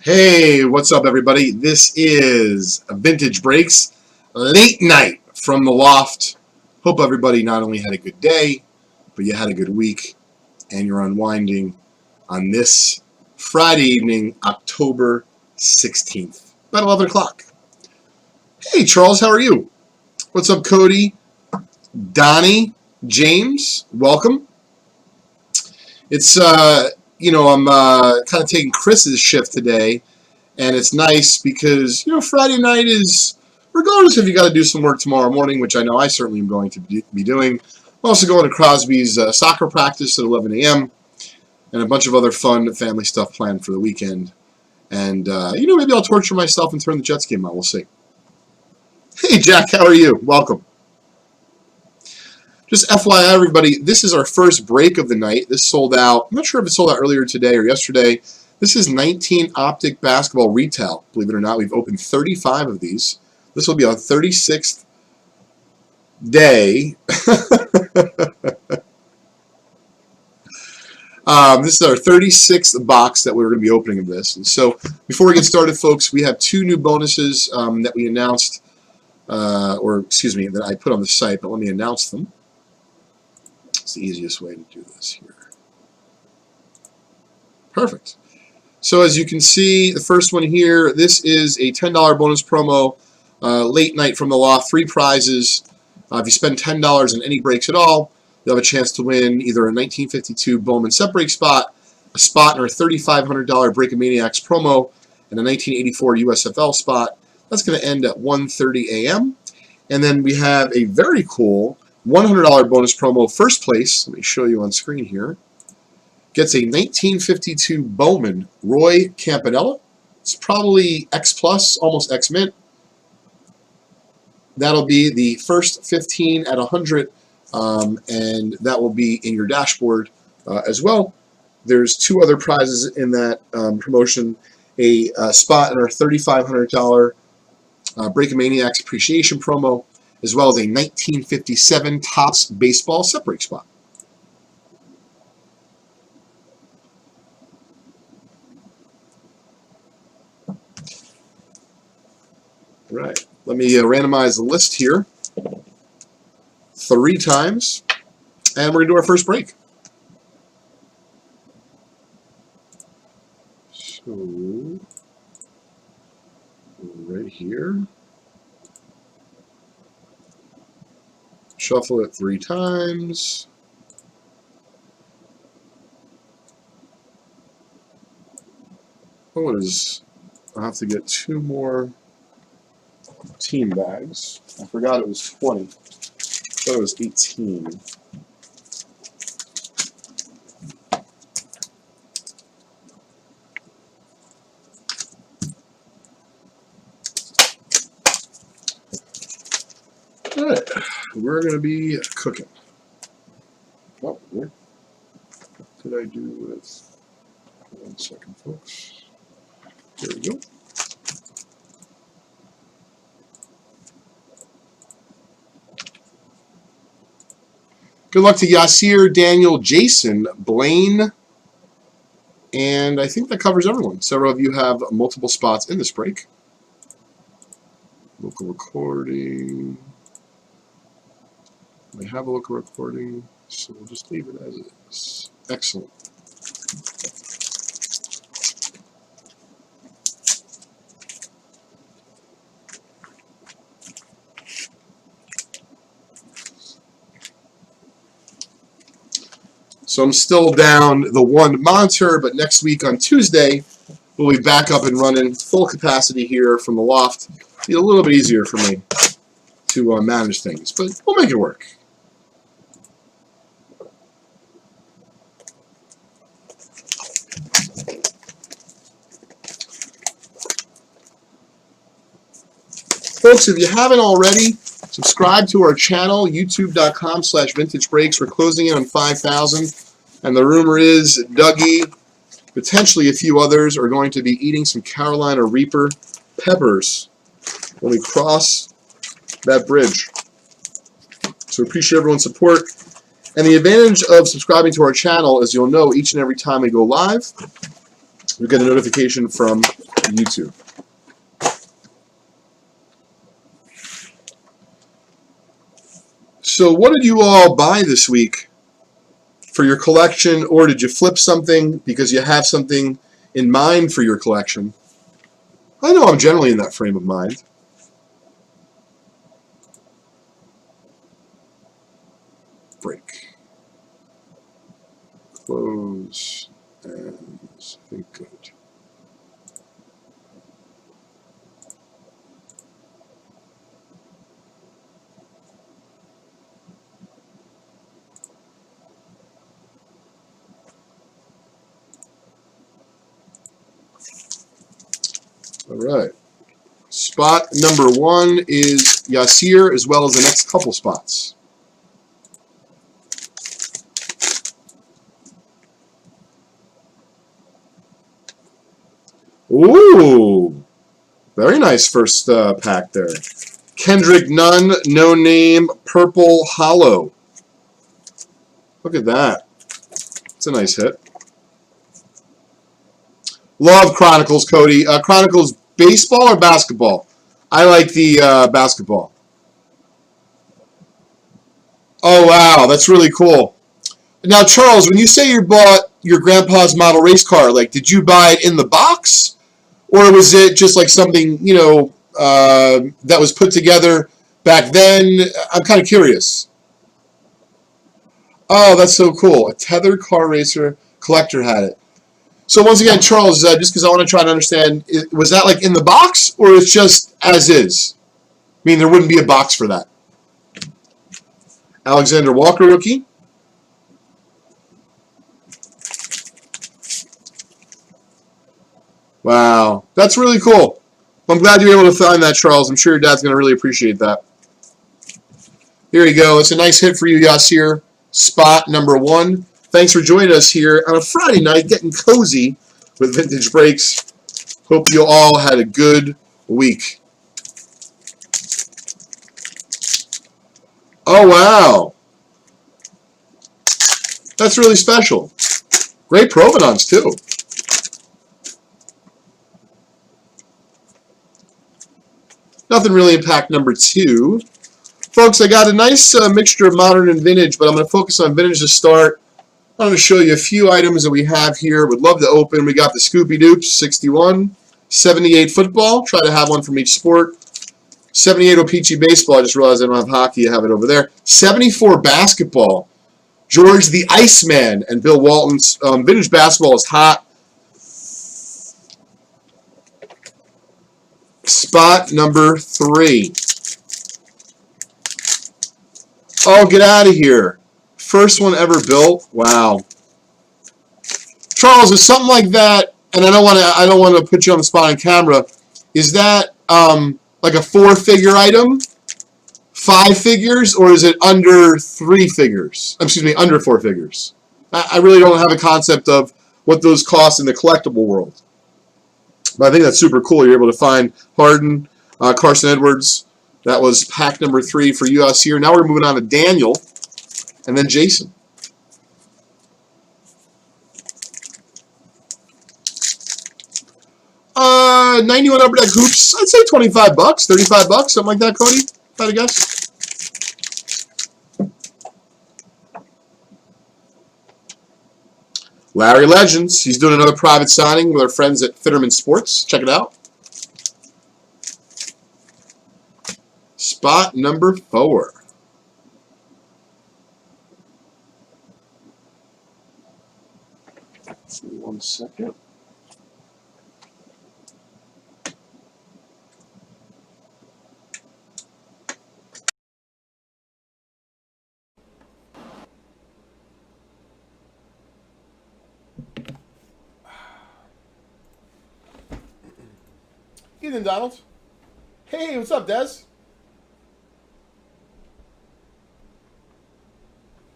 Hey, what's up, everybody? This is Vintage Breaks late night from the loft. Hope everybody not only had a good day, but you had a good week, and you're unwinding on this Friday evening, October 16th, about 11 o'clock. Hey, Charles, how are you? What's up, Cody? Donnie, James, welcome. It's, I'm kind of taking Chris's shift today, and it's nice because, Friday night is, regardless if you got to do some work tomorrow morning, which I know I certainly am going to be doing. I'm also going to Crosby's soccer practice at 11 a.m. and a bunch of other fun family stuff planned for the weekend. And, maybe I'll torture myself and turn the Jets game on. We'll see. Hey, Jack, how are you? Welcome. Just FYI, everybody, this is our first break of the night. This sold out. I'm not sure if it sold out earlier today or yesterday. This is 19 Optic Basketball Retail. Believe it or not, we've opened 35 of these. This will be our 36th day. This is our 36th box that we're going to be opening of this. And so before we get started, folks, we have two new bonuses that we announced, that I put on the site, but let me announce them. It's the easiest way to do this here. Perfect. So as you can see, the first one here, this is a $10 bonus promo, late night from the loft, 3 prizes. If you spend $10 in any breaks at all, you'll have a chance to win either a 1952 Bowman set break spot, a spot in our $3,500 Breakamaniacs promo, and a 1984 USFL spot. That's going to end at 1:30 a.m. And then we have a very cool $100 bonus promo, first place. Let me show you on screen here. Gets a 1952 Bowman Roy Campanella. It's probably X plus, almost X mint. That'll be the first 15 at 100, and that will be in your dashboard as well. There's 2 other prizes in that promotion. A spot in our $3,500 Breakamaniacs Appreciation promo, as well as a 1957 Topps Baseball set break spot. All right, let me randomize the list here 3 times, and we're going to do our first break. So, right here. Shuffle it 3 times. I'll have to get 2 more team bags. I forgot it was 20. I thought it was 18. All right, we're going to be cooking. Oh, what did I do with? 1 second, folks. There we go. Good luck to Yasir, Daniel, Jason, Blaine, and I think that covers everyone. Several of you have multiple spots in this break. Local recording. I have a local recording, so we'll just leave it as it is. Excellent. So I'm still down the 1 monitor, but next week on Tuesday, we'll be back up and running full capacity here from the loft. It'll be a little bit easier for me to manage things, but we'll make it work. Folks, if you haven't already, subscribe to our channel, youtube.com/vintagebreaks. We're closing in on 5,000. And the rumor is Dougie, potentially a few others, are going to be eating some Carolina Reaper peppers when we cross that bridge. So we appreciate everyone's support. And the advantage of subscribing to our channel is you'll know each and every time we go live, you get a notification from YouTube. So what did you all buy this week for your collection, or did you flip something because you have something in mind for your collection? I know I'm generally in that frame of mind. Break. Close. And I think good. All right. Spot number 1 is Yasir, as well as the next couple spots. Ooh, very nice first pack there. Kendrick Nunn, no name, purple hollow. Look at that. It's a nice hit. Love Chronicles, Cody. Chronicles baseball or basketball? I like the basketball. Oh, wow. That's really cool. Now, Charles, when you say you bought your grandpa's model race car, like, did you buy it in the box? Or was it just like something, you know, that was put together back then? I'm kind of curious. Oh, that's so cool. A tethered car racer collector had it. So once again, Charles, just because I want to try to understand, was that like in the box or it's just as is? I mean, there wouldn't be a box for that. Alexander Walker rookie. Wow, that's really cool. I'm glad you were able to find that, Charles. I'm sure your dad's going to really appreciate that. Here you go. It's a nice hit for you, Yasir. Spot number 1. Thanks for joining us here on a Friday night, getting cozy with Vintage Breaks. Hope you all had a good week. Oh, wow. That's really special. Great provenance, too. Nothing really in pack number 2. Folks, I got a nice mixture of modern and vintage, but I'm going to focus on vintage to start. I'm going to show you a few items that we have here. Would love to open. We got the Scoopy Doops, 61. 78 football. Try to have one from each sport. 78 O-Pee-Chee baseball. I just realized I don't have hockey. I have it over there. 74 basketball. George the Iceman and Bill Walton's vintage basketball is hot. Spot number 3. Oh, get out of here. First one ever built. Wow. Charles, is something like that, and I don't want to put you on the spot on camera, is that like a 4-figure item? 5 figures, or is it under 3 figures? Excuse me, under 4 figures. I really don't have a concept of what those cost in the collectible world. But I think that's super cool. You're able to find Harden, Carson Edwards. That was pack number 3 for us here. Now we're moving on to Daniel, and then Jason. Uh, 91 Upper Deck Hoops. I'd say $25, $35, something like that, Cody. If I had to guess. Larry Legends. He's doing another private signing with our friends at Fitterman Sports. Check it out. Spot number 4. One second. Evening, Donald. Hey, what's up, Des?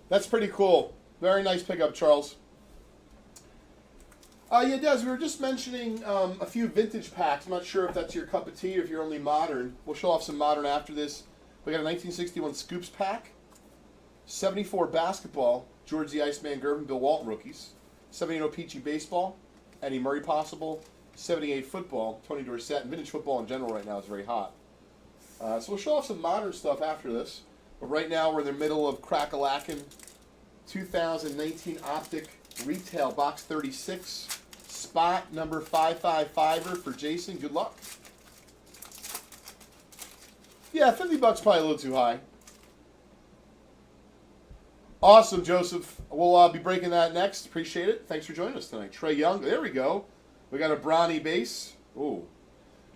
That's pretty cool. Very nice pickup, Charles. Yeah, Des, we were just mentioning a few vintage packs. I'm not sure if that's your cup of tea or if you're only modern. We'll show off some modern after this. We got a 1961 Scoops pack. 74 basketball. George the Iceman, Gervin, Bill Walton rookies. 78 O-Pee-Chee baseball. Eddie Murray possible. '78 football, Tony Dorsett, and vintage football in general right now is very hot. So we'll show off some modern stuff after this. But right now we're in the middle of crack-a-lackin' 2019 Optic Retail Box 36. Spot number 555er for Jason. Good luck. Yeah, $50 probably a little too high. Awesome, Joseph. We'll be breaking that next. Appreciate it. Thanks for joining us tonight. Trey Young. There we go. We got a brawny base. Ooh.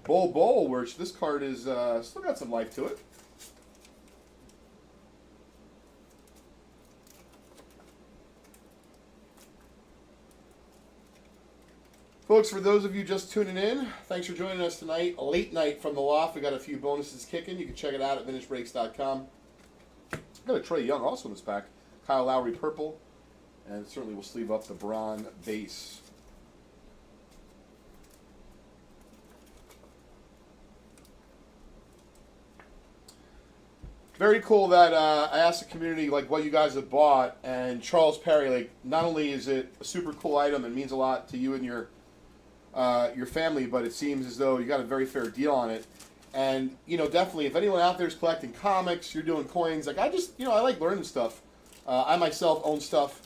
Bowl, which this card is still got some life to it. Folks, for those of you just tuning in, thanks for joining us tonight. A late night from the loft. We got a few bonuses kicking. You can check it out at vintagebreaks.com. Got a Trey Young also in this pack. Kyle Lowry purple. And certainly will sleeve up the Braun base. Very cool that I asked the community like what you guys have bought, and Charles Perry, like, not only is it a super cool item and means a lot to you and your family, but it seems as though you got a very fair deal on it. And, you know, definitely, if anyone out there is collecting comics, you're doing coins, like, I like learning stuff. I myself own stuff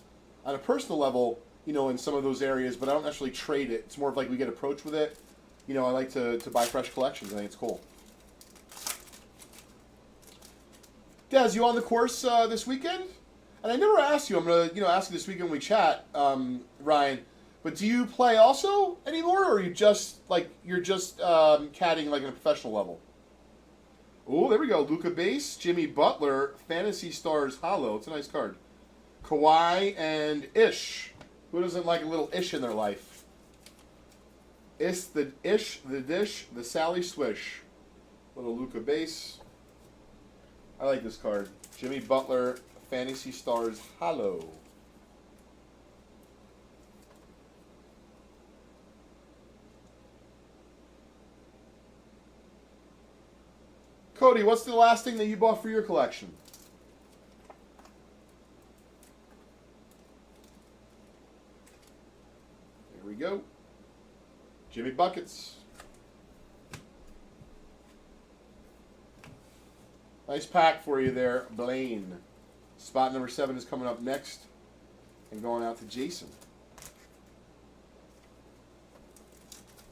on a personal level, you know, in some of those areas, but I don't necessarily trade it. It's more of like we get approached with it. You know, I like to buy fresh collections. I think it's cool. Des, you on the course this weekend? And I never asked you. I'm going to, ask you this weekend when we chat, Ryan. But do you play also anymore, or are you just caddying like at a professional level? Oh, there we go. Luka base, Jimmy Butler, Fantasy Stars Hollow. It's a nice card. Kawhi and Ish. Who doesn't like a little Ish in their life? The Ish, the dish, the Sally Swish. Little Luka base. I like this card. Jimmy Butler, Fantasy Stars Hollow. Cody, what's the last thing that you bought for your collection? There we go. Jimmy Buckets. Nice pack for you there, Blaine. Spot number 7 is coming up next. And going out to Jason.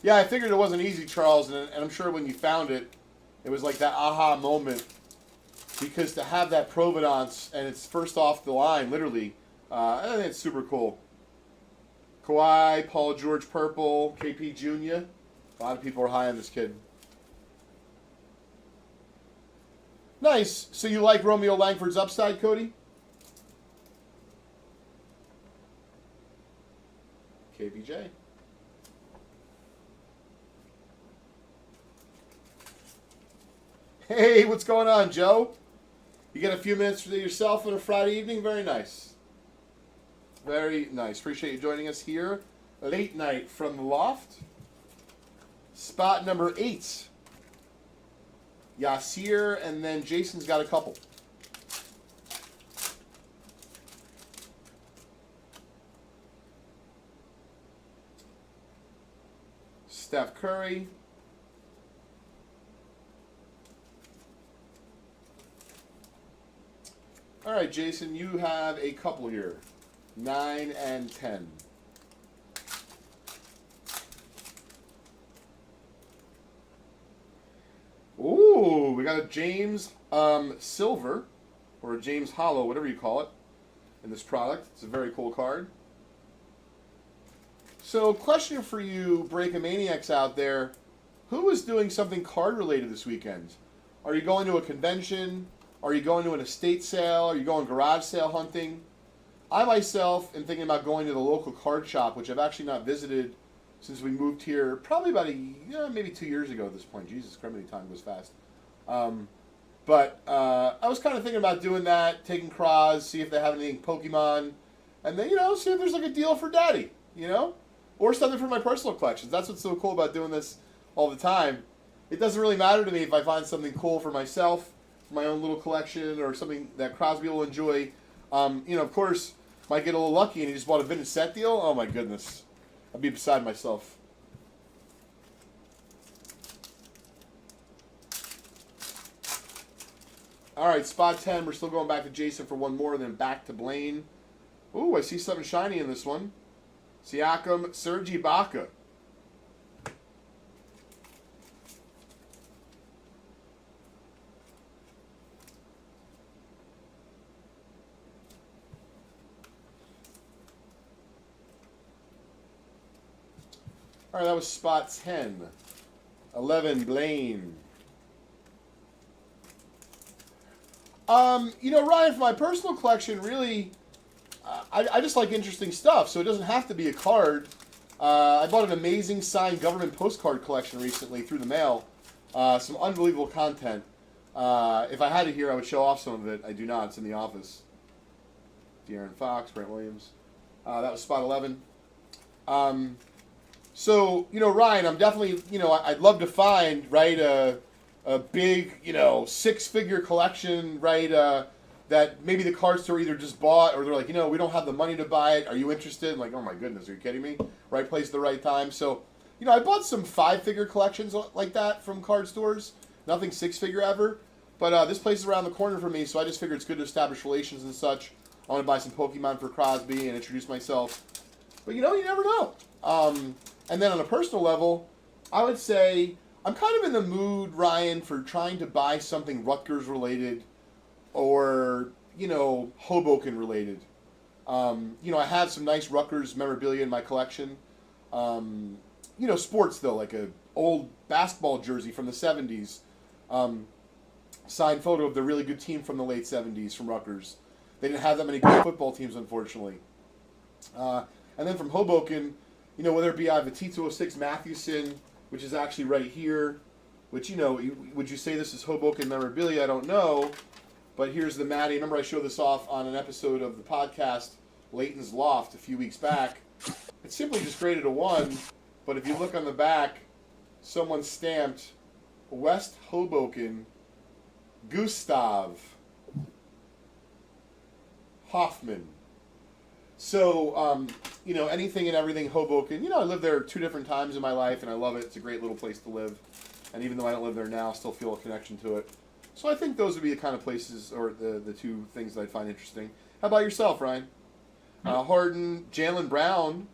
Yeah, I figured it wasn't easy, Charles, and I'm sure when you found it, it was like that aha moment. Because to have that provenance, and it's first off the line, literally, I think it's super cool. Kawhi, Paul George purple, KP Jr. A lot of people are high on this kid. Nice. So you like Romeo Langford's upside, Cody? KBJ. Hey, what's going on, Joe? You get a few minutes for yourself on a Friday evening? Very nice. Very nice. Appreciate you joining us here. Late night from the loft. Spot number 8. Yasir, and then Jason's got a couple. Steph Curry. All right, Jason, you have a couple here. 9 and 10. Ooh, we got a James Silver, or a James Hollow, whatever you call it, in this product. It's a very cool card. So, question for you, Breakamaniacs out there. Who is doing something card-related this weekend? Are you going to a convention? Are you going to an estate sale? Are you going garage sale hunting? I myself am thinking about going to the local card shop, which I've actually not visited since we moved here, probably about maybe 2 years ago at this point. Jesus, criminy, time goes fast. But I was kind of thinking about doing that, taking Kraz, see if they have anything Pokemon, and then, see if there's like a deal for Daddy, or something for my personal collections. That's what's so cool about doing this all the time. It doesn't really matter to me if I find something cool for myself, for my own little collection, or something that Crosby will enjoy. Of course, might get a little lucky and he just bought a vintage set deal. Oh my goodness. I'd be beside myself. All right, spot 10. We're still going back to Jason for one more, then back to Blaine. Ooh, I see something shiny in this one. Siakam, Serge Ibaka. All right, that was spot 10. 11, Blaine. Ryan, for my personal collection, really, I just like interesting stuff, so it doesn't have to be a card. I bought an amazing signed government postcard collection recently through the mail. Some unbelievable content. If I had it here, I would show off some of it. I do not. It's in the office. De'Aaron Fox, Brent Williams. That was spot 11. Ryan, I'm definitely, I'd love to find, right, a big, six-figure collection, right, that maybe the card store either just bought or they're like, we don't have the money to buy it. Are you interested? I'm like, oh my goodness, are you kidding me? Right place at the right time. So, I bought some five-figure collections like that from card stores. Nothing six-figure ever. But this place is around the corner from me, so I just figured it's good to establish relations and such. I want to buy some Pokemon for Crosby and introduce myself. But, you never know. And then on a personal level, I would say I'm kind of in the mood, Ryan, for trying to buy something Rutgers related or, Hoboken related. I have some nice Rutgers memorabilia in my collection. Sports though, like a old basketball jersey from the 70s. Signed photo of the really good team from the late 70s from Rutgers. They didn't have that many good football teams, unfortunately. And then from Hoboken, whether it be I have a T206 Mathewson, which is actually right here, which, would you say this is Hoboken memorabilia? I don't know. But here's the Matty. Remember I showed this off on an episode of the podcast, Leighton's Loft, a few weeks back. It's simply just graded a 1, but if you look on the back, someone stamped West Hoboken Gustav Hoffman. So, anything and everything Hoboken. I lived there 2 different times in my life, and I love it. It's a great little place to live. And even though I don't live there now, I still feel a connection to it. So I think those would be the kind of places, or the 2 things that I'd find interesting. How about yourself, Ryan? Harden, Jalen Brown,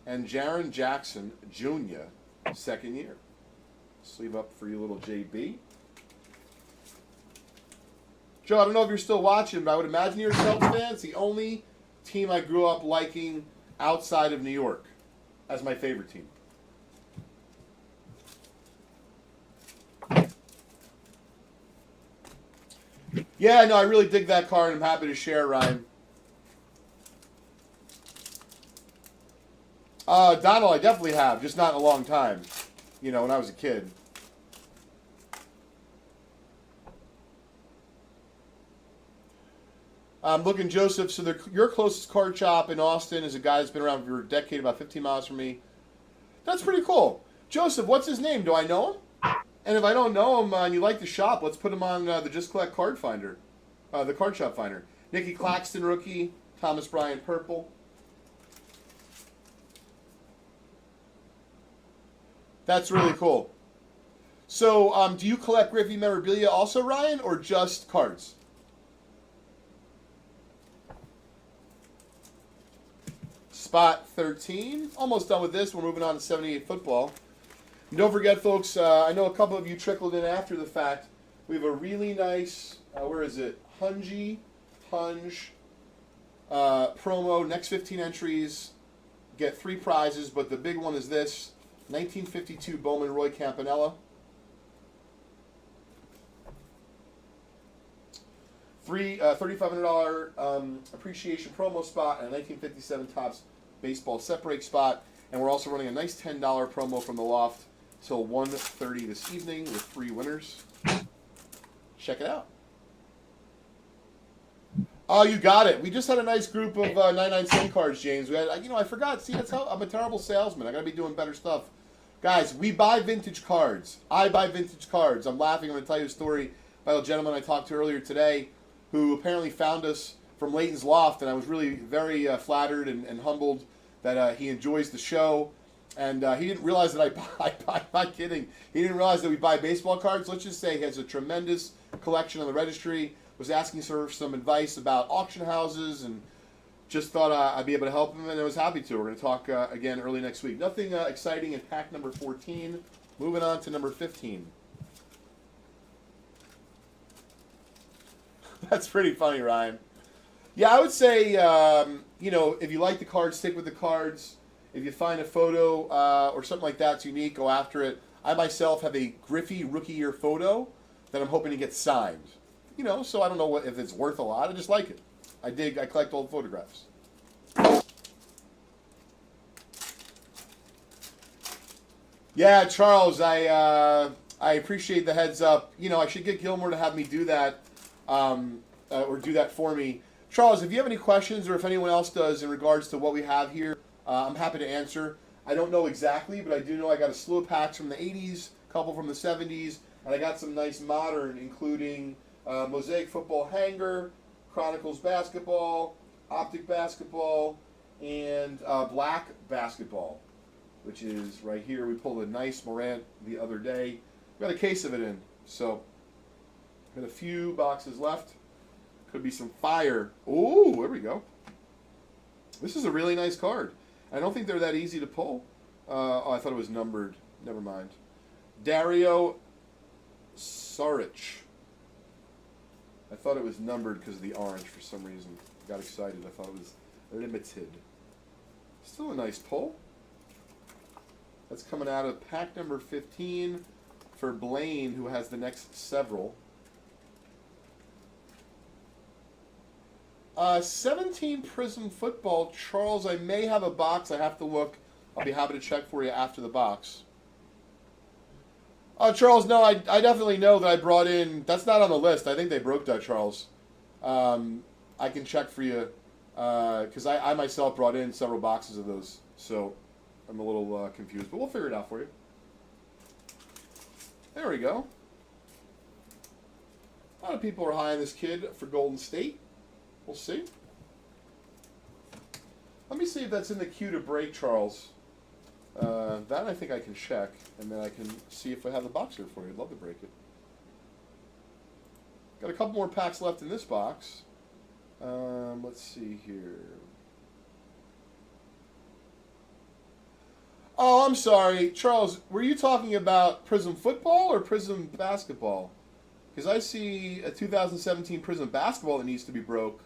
and Jaren Jackson Jr., second year. Sleeve up for you, little JB. Joe, I don't know if you're still watching, but I would imagine you're a Sheldon fan. It's the only team I grew up liking outside of New York as my favorite team. Yeah, no, I really dig that card. I'm happy to share, Ryan. Donald, I definitely have, just not in a long time. When I was a kid. Looking, Joseph, so your closest card shop in Austin is a guy that's been around for a decade, about 15 miles from me. That's pretty cool. Joseph, what's his name? Do I know him? And if I don't know him and you like the shop, let's put him on the Just Collect Card Finder, the Card Shop Finder. Nicky Claxton, rookie. Thomas Bryant, purple. That's really cool. So, do you collect Griffey memorabilia also, Ryan, or just cards? Spot 13. Almost done with this. We're moving on to 78 football. And don't forget, folks, I know a couple of you trickled in after the fact. We have a really nice, Hunge promo. Next 15 entries get 3 prizes, but the big one is this. 1952 Bowman Roy Campanella. Free $3,500 appreciation promo spot and a 1957 Topps baseball set break spot. And we're also running a nice $10 promo from the Loft till 1:30 this evening with 3 winners. Check it out. Oh, you got it. We just had a nice group of 99-cent cards, James. We had, I forgot. See, that's how I'm a terrible salesman. I got to be doing better stuff. Guys, we buy vintage cards. I buy vintage cards. I'm laughing. I'm going to tell you a story by a gentleman I talked to earlier today who apparently found us from Leighton's Loft, and I was really very flattered and humbled that he enjoys the show. And he didn't realize that I'm not kidding. He didn't realize that we buy baseball cards. Let's just say he has a tremendous collection on the registry. was asking for some advice about auction houses, and just thought I'd be able to help him, and I was happy to. We're going to talk again early next week. Nothing exciting in pack number 14. Moving on to number 15. That's pretty funny, Ryan. Yeah, I would say, if you like the cards, stick with the cards. If you find a photo or something like that's unique, go after it. I myself have a Griffey rookie year photo that I'm hoping to get signed. So I don't know if it's worth a lot. I just like it. I collect old photographs. Yeah, Charles, I appreciate the heads up. I should get Gilmore to have me do that, or do that for me. Charles, if you have any questions, or if anyone else does in regards to what we have here, I'm happy to answer. I don't know exactly, but I do know I got a slew of packs from the 80s, a couple from the 70s, and I got some nice modern, including Mosaic Football Hanger, Chronicles Basketball, Optic Basketball, and Black Basketball, which is right here. We pulled a nice Morant the other day. We got a case of it in, so got a few boxes left. Could be some fire. Oh, there we go. This is a really nice card. I don't think they're that easy to pull. I thought it was numbered. Never mind. Dario Saric. I thought it was numbered because of the orange for some reason. I got excited. I thought it was limited. Still a nice pull. That's coming out of pack number 15 for Blaine, who has the next several. 17 Prism Football. Charles, I may have a box. I have to look. I'll be happy to check for you after the box. Charles, no, I definitely know that I brought in. That's not on the list. I think they broke that, Charles. I can check for you because I myself brought in several boxes of those. So I'm a little confused, but we'll figure it out for you. There we go. A lot of people are high on this kid for Golden State. We'll see. Let me see if that's in the queue to break, Charles. That I think I can check, and then I can see if I have the box here for you. I'd love to break it. Got a couple more packs left in this box. Let's see here. Oh, I'm sorry. Charles, were you talking about Prism Football or Prism Basketball? Because I see a 2017 Prism Basketball that needs to be broke.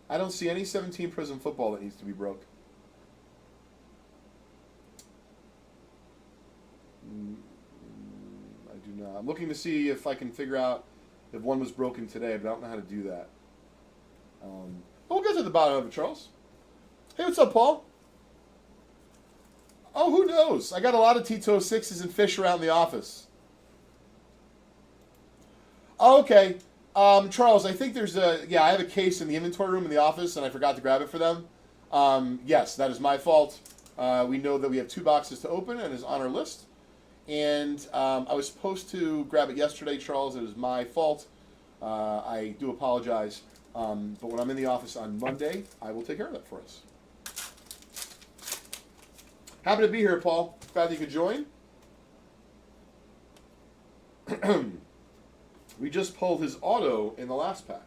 I don't see any 17 Prism Football that needs to be broke. I do not. I'm looking to see if I can figure out if one was broken today, but I don't know how to do that. We'll get to the bottom of it, Charles. Hey, what's up, Paul? Oh, who knows? I got a lot of Tito 6s and fish around the office. Oh, okay. Charles, I think there's I have a case in the inventory room in the office, and I forgot to grab it for them. Yes, that is my fault. We know that we have 2 boxes to open, and it's on our list. And I was supposed to grab it yesterday, Charles. It was my fault. I do apologize. But when I'm in the office on Monday, I will take care of that for us. Happy to be here, Paul. Glad you could join. We just pulled his auto in the last pack.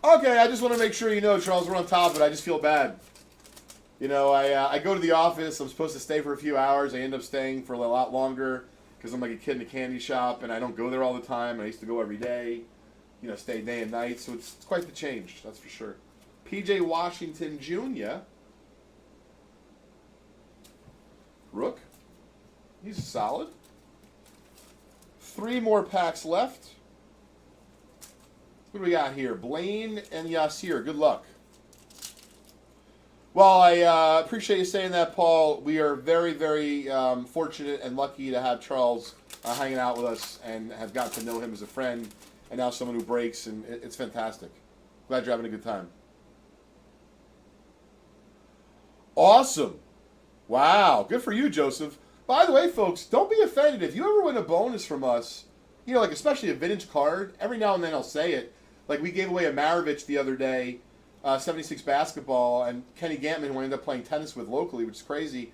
Okay, I just want to make sure you know, Charles, we're on top of it. I just feel bad. I go to the office. I'm supposed to stay for a few hours. I end up staying for a lot longer because I'm like a kid in a candy shop, and I don't go there all the time. I used to go every day, stay day and night. So it's quite the change, that's for sure. P.J. Washington Jr. Rook. He's solid. 3 more packs left. What do we got here? Blaine and Yasir. Good luck. Well, I appreciate you saying that, Paul. We are very, very fortunate and lucky to have Charles hanging out with us and have gotten to know him as a friend and now someone who breaks, and it's fantastic. Glad you're having a good time. Awesome. Wow. Good for you, Joseph. By the way, folks, don't be offended. If you ever win a bonus from us, especially a vintage card, every now and then I'll say it. Like we gave away a Maravich the other day. 76 basketball, and Kenny Gantman, who I ended up playing tennis with locally, which is crazy.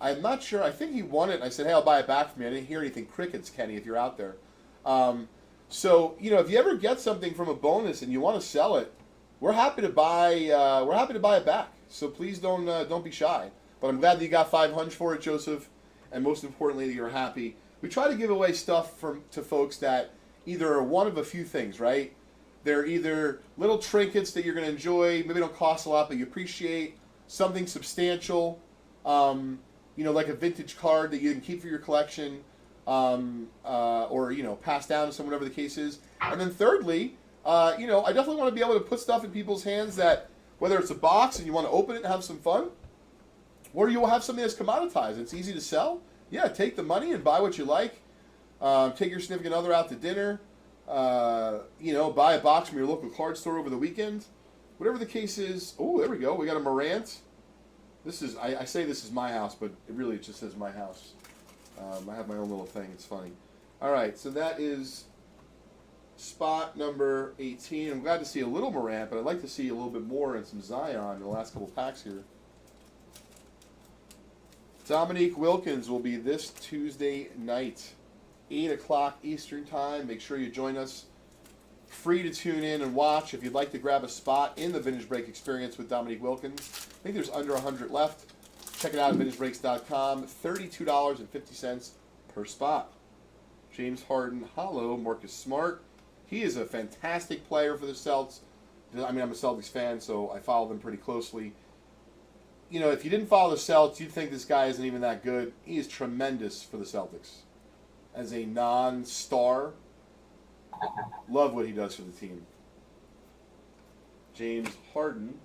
I'm not sure. I think he won it. I said, hey, I'll buy it back for me. I didn't hear anything. Crickets, Kenny, if you're out there. So, if you ever get something from a bonus and you want to sell it, we're happy to buy. We're happy to buy it back. So please don't be shy. But I'm glad that you got 500 for it, Joseph, and most importantly that you're happy. We try to give away stuff to folks that either are one of a few things, right? They're either little trinkets that you're going to enjoy, maybe don't cost a lot, but you appreciate, something substantial, like a vintage card that you can keep for your collection, or pass down to someone, whatever the case is. And then thirdly, I definitely want to be able to put stuff in people's hands that, whether it's a box and you want to open it and have some fun, or you will have something that's commoditized. It's easy to sell. Yeah, take the money and buy what you like. Take your significant other out to dinner. Buy a box from your local card store over the weekend. Whatever the case is. Oh, there we go. We got a Morant. This is, I say this is my house, but it just says my house. I have my own little thing. It's funny. All right, so that is spot number 18. I'm glad to see a little Morant, but I'd like to see a little bit more and some Zion in the last couple packs here. Dominique Wilkins will be this Tuesday night, 8 o'clock Eastern Time. Make sure you join us. Free to tune in and watch. If you'd like to grab a spot in the Vintage Break experience with Dominique Wilkins, I think there's under 100 left. Check it out at VintageBreaks.com. $32.50 per spot. James Harden, Hollow, Marcus Smart. He is a fantastic player for the Celtics. I'm a Celtics fan, so I follow them pretty closely. If you didn't follow the Celtics, you'd think this guy isn't even that good. He is tremendous for the Celtics. As a non-star, love what he does for the team. James Harden.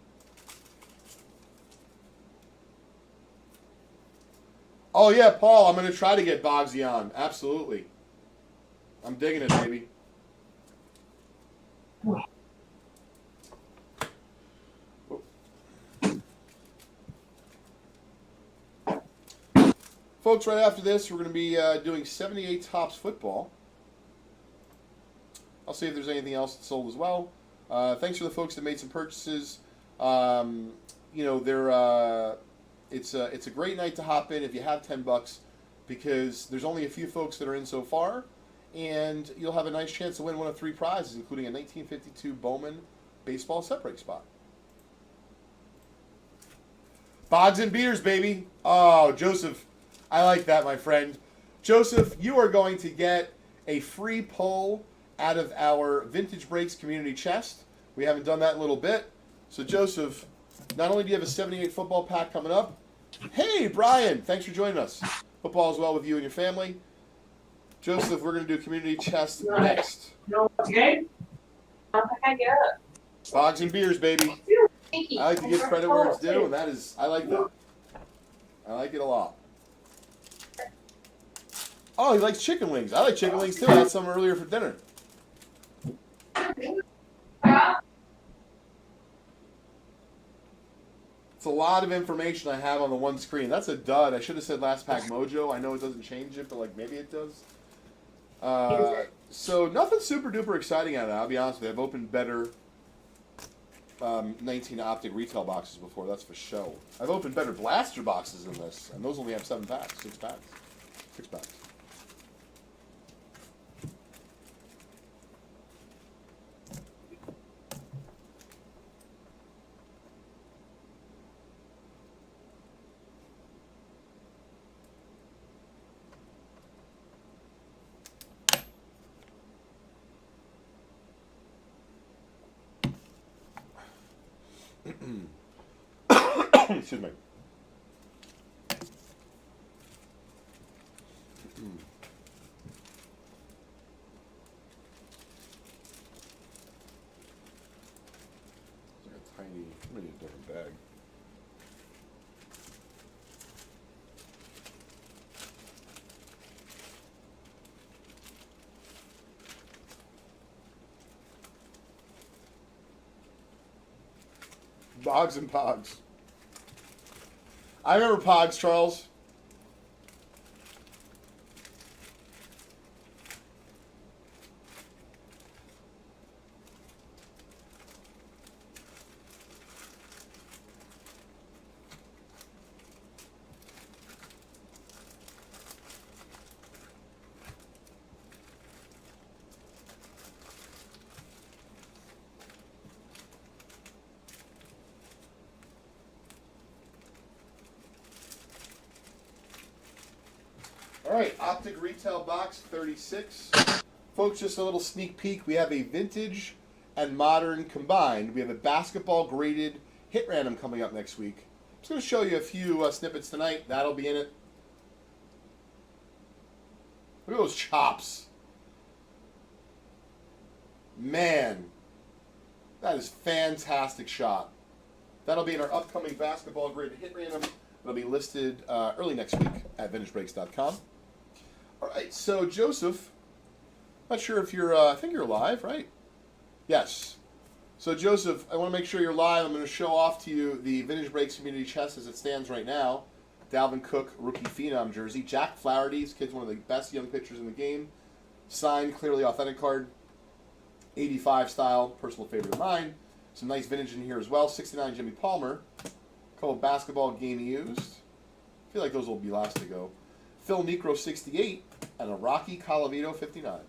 Oh, yeah, Paul, I'm going to try to get Boggsy on. Absolutely. I'm digging it, baby. Folks, right after this, we're going to be doing 78 Topps football. I'll see if there's anything else that's sold as well. Thanks for the folks that made some purchases. It's a great night to hop in if you have $10, because there's only a few folks that are in so far, and you'll have a nice chance to win one of 3 prizes, including a 1952 Bowman baseball set break spot. Boggs and beers, baby. Oh, Joseph, I like that, my friend. Joseph, you are going to get a free pull out of our Vintage Breaks community chest. We haven't done that in a little bit. So, Joseph, not only do you have a 78 football pack coming up, hey, Brian, thanks for joining us. Football is well with you and your family. Joseph, we're going to do community chest next. Okay. Boggs and beers, baby. I like to give credit where it's due, and I like that. I like it a lot. Oh, he likes chicken wings. I like chicken wings, too. I had some earlier for dinner. It's a lot of information I have on the one screen. That's a dud. I should have said Last Pack Mojo. I know it doesn't change it, but maybe it does. So nothing super duper exciting out of that. I'll be honest with you. I've opened better 19 optic retail boxes before. That's for show. I've opened better blaster boxes than this, and those only have 6 packs. 6 packs. Excuse me. It's like a tiny, maybe a different bag. Boggs and Pogs. I remember Pogs, Charles. right, Optic Retail Box 36. Folks, just a little sneak peek. We have a vintage and modern combined. We have a basketball graded hit random coming up next week. I'm just going to show you a few snippets tonight. That'll be in it. Look at those chops. Man, that is fantastic shot. That'll be in our upcoming basketball graded hit random. It'll be listed early next week at vintagebreaks.com. All right, so Joseph, not sure if you're, I think you're live, right? Yes. So Joseph, I want to make sure you're live. I'm going to show off to you the Vintage Breaks Community Chest as it stands right now. Dalvin Cook, rookie phenom jersey. Jack Flaherty, this kid's one of the best young pitchers in the game. Signed, clearly authentic card. 85 style, personal favorite of mine. Some nice vintage in here as well. 69 Jimmy Palmer. A couple basketball game used. I feel like those will be last to go. Phil Necro 68 and a Rocky Colavito 59.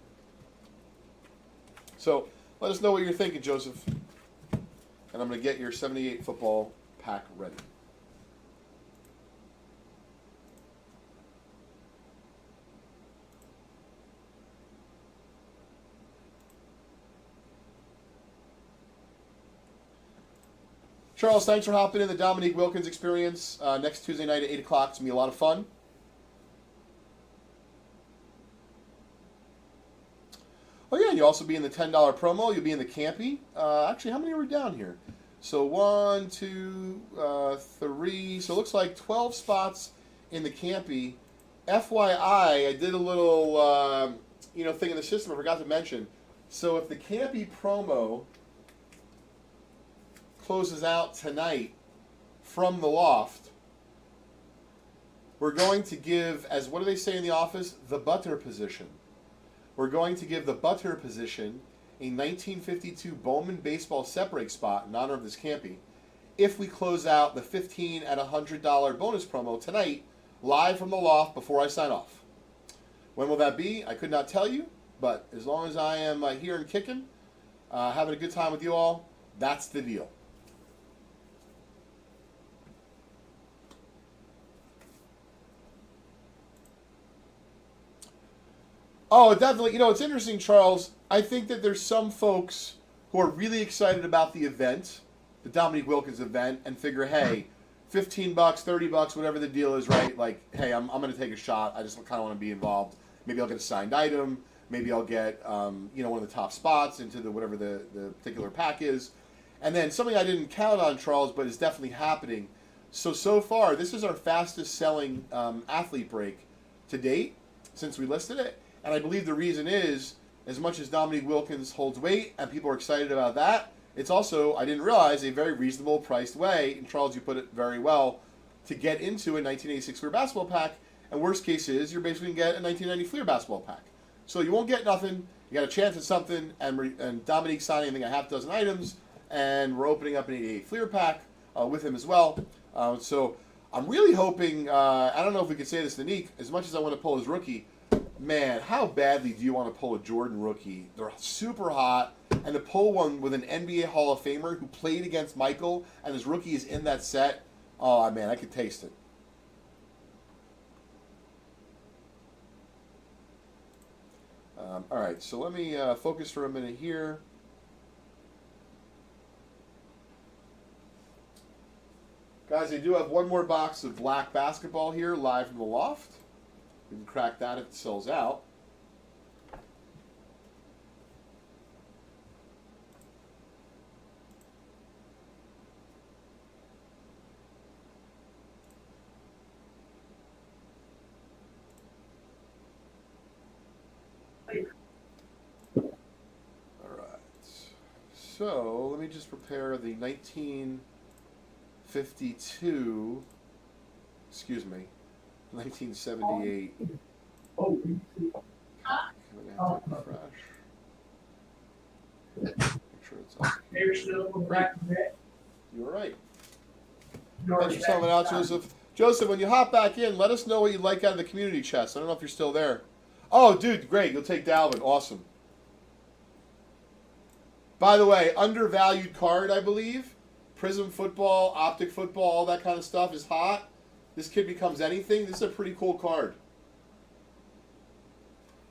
So let us know what you're thinking, Joseph. And I'm going to get your 78 football pack ready. Charles, thanks for hopping in the Dominique Wilkins experience next Tuesday night at 8 o'clock. It's going to be a lot of fun. Oh, yeah, you'll also be in the $10 promo. You'll be in the Campy. Actually, how many are we down here? So 1, 2, 3. So it looks like 12 spots in the Campy. FYI, I did a little thing in the system I forgot to mention. So if the Campy promo closes out tonight from the loft, we're going to give, as what do they say in the office? The butter position. We're going to give the butter position a 1952 Bowman baseball set break spot in honor of this Campy if we close out the 15 at $100 bonus promo tonight live from the loft before I sign off. When will that be? I could not tell you, but as long as I am here and kicking, having a good time with you all, that's the deal. Oh, definitely. It's interesting, Charles. I think that there's some folks who are really excited about the event, the Dominique Wilkins event, and figure, hey, $15, $30, whatever the deal is, right? Like, hey, I'm going to take a shot. I just kind of want to be involved. Maybe I'll get a signed item. Maybe I'll get, one of the top spots into the whatever the particular pack is. And then something I didn't count on, Charles, but is definitely happening. So far, this is our fastest selling athlete break to date since we listed it. And I believe the reason is, as much as Dominique Wilkins holds weight and people are excited about that, it's also, I didn't realize, a very reasonable priced way, and Charles, you put it very well, to get into a 1986 Fleer basketball pack. And worst case is, you're basically going to get a 1990 Fleer basketball pack. So you won't get nothing, you got a chance at something, and Dominique signing, I think, a half dozen items, and we're opening up an 88 Fleer pack with him as well. So I'm really hoping, I don't know if we could say this to Nick, as much as I want to pull his rookie, man, how badly do you want to pull a Jordan rookie? They're super hot, and to pull one with an NBA Hall of Famer who played against Michael, and his rookie is in that set, oh, man, I could taste it. All right, so let me focus for a minute here. Guys, I do have one more box of black basketball here, live from the loft. We can crack that if it sells out. All right. So let me just prepare the 1952, excuse me, 1978. Coming out to refresh. Make sure it's up. You were right. Thanks for selling it out, Joseph. Joseph, when you hop back in, let us know what you'd like out of the community chest. I don't know if you're still there. Oh, dude, great. You'll take Dalvin. Awesome. By the way, undervalued card, I believe. Prism football, optic football, all that kind of stuff is hot. This kid becomes anything. This is a pretty cool card.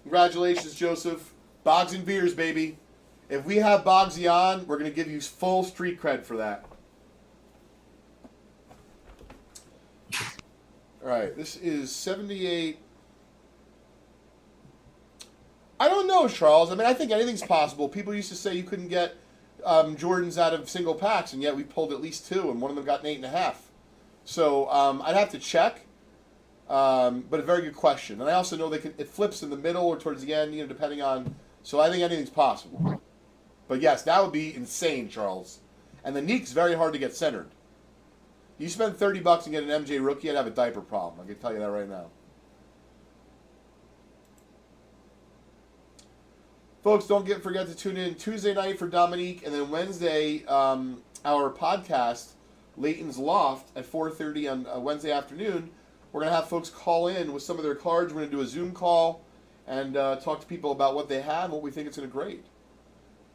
Congratulations, Joseph. Boggs and beers, baby. If we have Boggsy on, we're going to give you full street cred for that. All right, this is 78. I don't know, Charles. I mean, I think anything's possible. People used to say you couldn't get Jordans out of single packs, and yet we pulled at least 2, and one of them got an 8.5. So I'd have to check, but a very good question. And I also know it flips in the middle or towards the end, depending on. So I think anything's possible. But yes, that would be insane, Charles. And the Neek's very hard to get centered. You spend $30 and get an MJ rookie, I'd have a diaper problem. I can tell you that right now. Folks, don't forget to tune in Tuesday night for Dominique, and then Wednesday, our podcast, Leighton's Loft, at 4:30 on Wednesday afternoon. We're going to have folks call in with some of their cards. We're going to do a Zoom call and talk to people about what they have and what we think it's going to grade.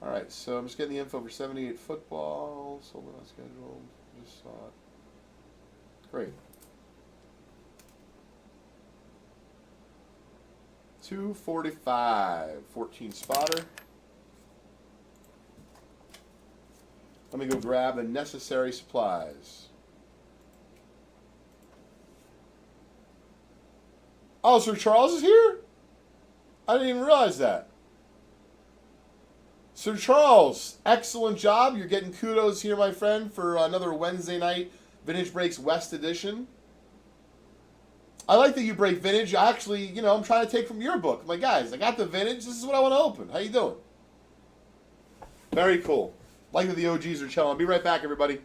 All right, so I'm just getting the info for 78 football. Sold it on schedule. Just saw it. Great. 245, 14 spotter. Let me go grab the necessary supplies. Oh, Sir Charles is here? I didn't even realize that. Sir Charles, excellent job. You're getting kudos here, my friend, for another Wednesday night Vintage Breaks West edition. I like that you break vintage. I actually, I'm trying to take from your book. I'm like, guys, I got the vintage. This is what I want to open. How you doing? Very cool. Like that the OGs are chilling. I'll be right back, everybody.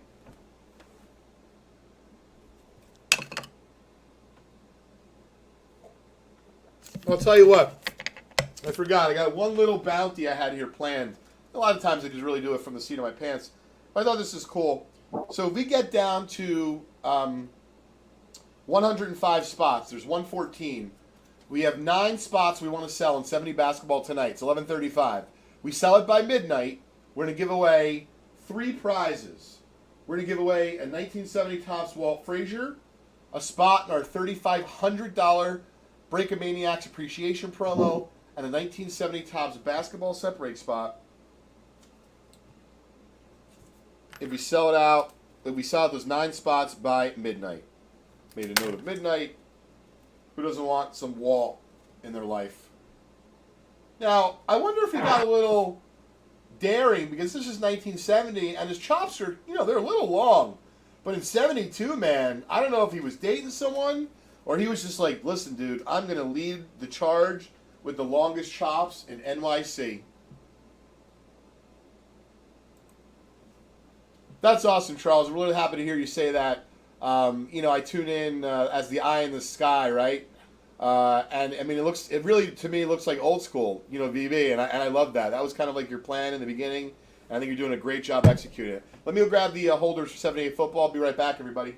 I'll tell you what. I forgot. I got one little bounty I had here planned. A lot of times I just really do it from the seat of my pants. But I thought this is cool. So if we get down to 105 spots, there's 114. We have 9 spots we want to sell in 70 basketball tonight. It's 11:35. We sell it by midnight. We're going to give away 3 prizes. We're going to give away a 1970 Topps Walt Frazier, a spot in our $3,500 Breakamaniacs Appreciation promo, and a 1970 Topps Basketball Separate spot. If we sell it out, those 9 spots by midnight. Made a note of midnight. Who doesn't want some Walt in their life? Now, I wonder if he got a little daring, because this is 1970, and his chops are, they're a little long. But in 72, man, I don't know if he was dating someone, or he was just like, listen, dude, I'm going to lead the charge with the longest chops in NYC. That's awesome, Charles. I'm really happy to hear you say that. I tune in as the eye in the sky, right? And I mean, it really to me looks like old school, VB, and I love that. That was kind of like your plan in the beginning, and I think you're doing a great job executing it. Let me go grab the holders for 78 football. I'll be right back, everybody.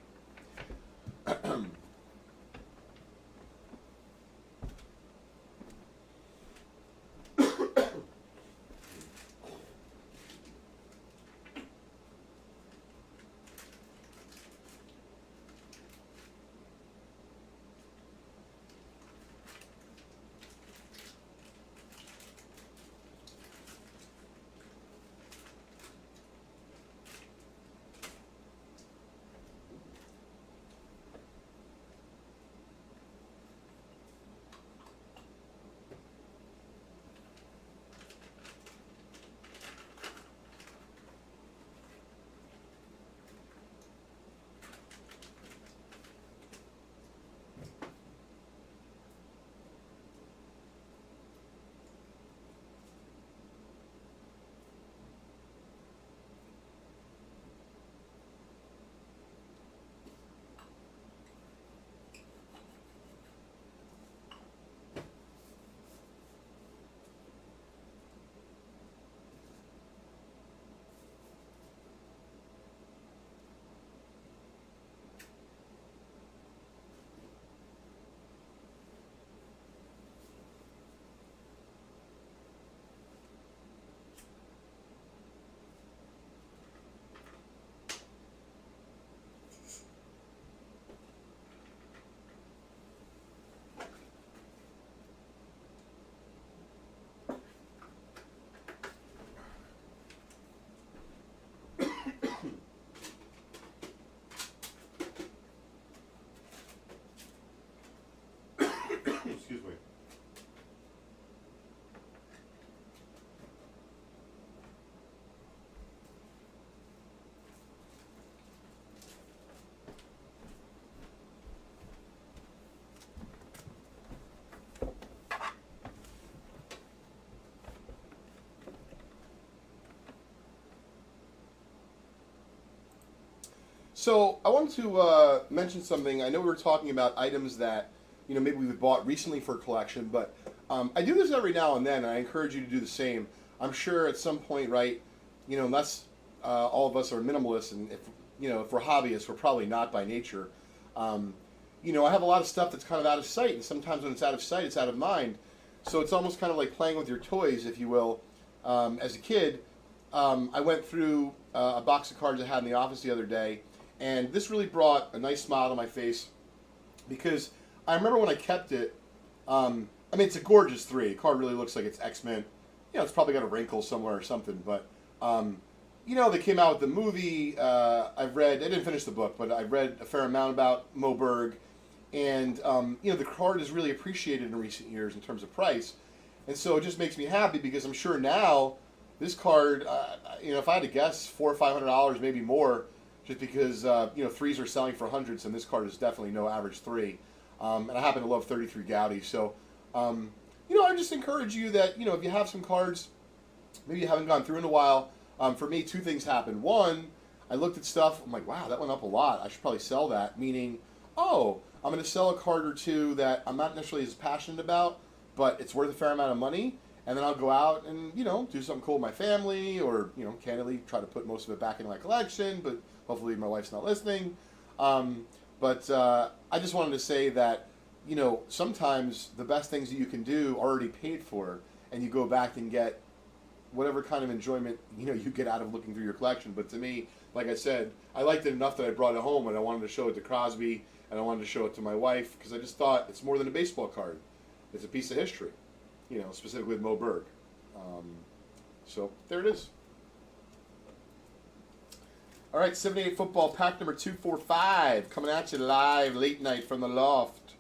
So I wanted to mention something. I know we were talking about items that maybe we've bought recently for a collection, but I do this every now and then, and I encourage you to do the same. I'm sure at some point, right? Unless all of us are minimalists, and if we're hobbyists, we're probably not by nature. Um, I have a lot of stuff that's kind of out of sight, and sometimes when it's out of sight, it's out of mind. So it's almost kind of like playing with your toys, if you will. As a kid, I went through a box of cards I had in the office the other day, and this really brought a nice smile to my face because I remember when I kept it. It's a gorgeous three. The card really looks like it's X-Men. It's probably got a wrinkle somewhere or something, but they came out with the movie. I didn't finish the book, but I read a fair amount about Moberg. And, the card is really appreciated in recent years in terms of price. And so it just makes me happy because I'm sure now this card, if I had to guess, $400 or $500, maybe more, just because, threes are selling for hundreds and this card is definitely no average three. And I happen to love 33 Gaudy. So, I just encourage you that, if you have some cards, maybe you haven't gone through in a while. For me, two things happened. One, I looked at stuff. I'm like, wow, that went up a lot. I should probably sell that. Meaning, I'm going to sell a card or two that I'm not necessarily as passionate about, but it's worth a fair amount of money. And then I'll go out and, do something cool with my family or, candidly try to put most of it back in my collection, but hopefully my wife's not listening. But I just wanted to say that, sometimes the best things that you can do are already paid for, and you go back and get whatever kind of enjoyment, you get out of looking through your collection. But to me, like I said, I liked it enough that I brought it home, and I wanted to show it to Crosby, and I wanted to show it to my wife, because I just thought it's more than a baseball card. It's a piece of history, specifically with Moberg. So there it is. All right, 78 football pack number 245, coming at you live late night from the loft.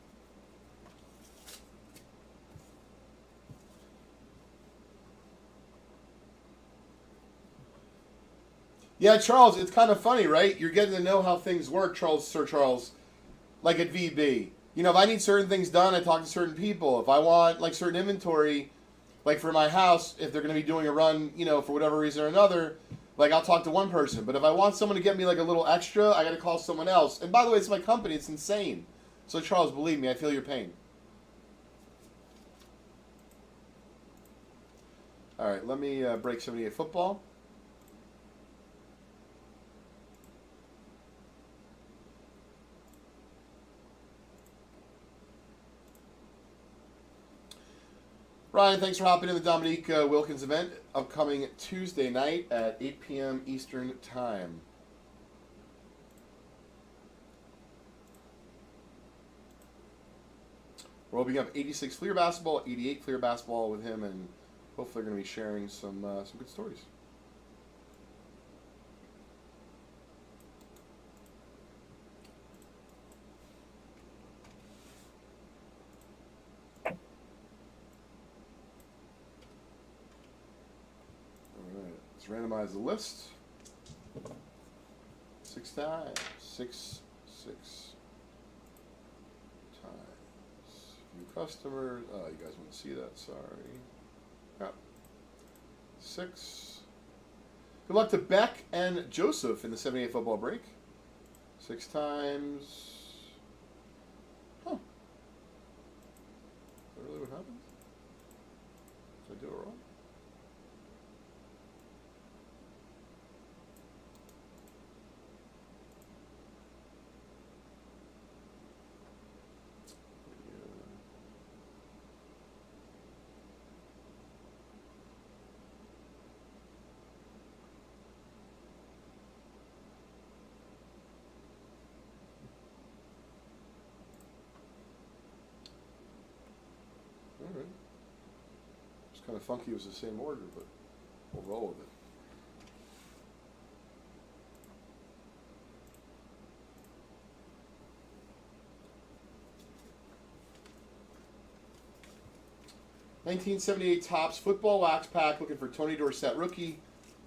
Yeah, Charles, it's kind of funny, right? You're getting to know how things work, Sir Charles, like at VB. If I need certain things done, I talk to certain people. If I want, certain inventory, for my house, if they're going to be doing a run, for whatever reason or another, I'll talk to one person. But if I want someone to get me, a little extra, I got to call someone else. And by the way, it's my company. It's insane. So, Charles, believe me, I feel your pain. All right, let me break 78 football. Ryan, thanks for hopping in the Dominique Wilkins event, upcoming Tuesday night at 8 p.m. Eastern Time. We're opening up 86 Fleer basketball, 88 Fleer basketball with him, and hopefully they're going to be sharing some good stories. Let's randomize the list. 6 times. 6 times. New customers. Oh, you guys want to see that? Sorry. Yep. 6. Good luck to Beck and Joseph in the 78 football break. 6 times. Huh. Is that really what happened? Did I do it wrong? Alright. It's kind of funky it was the same order, but we'll roll with it. (1978) Topps Football Wax Pack, looking for Tony Dorsett rookie,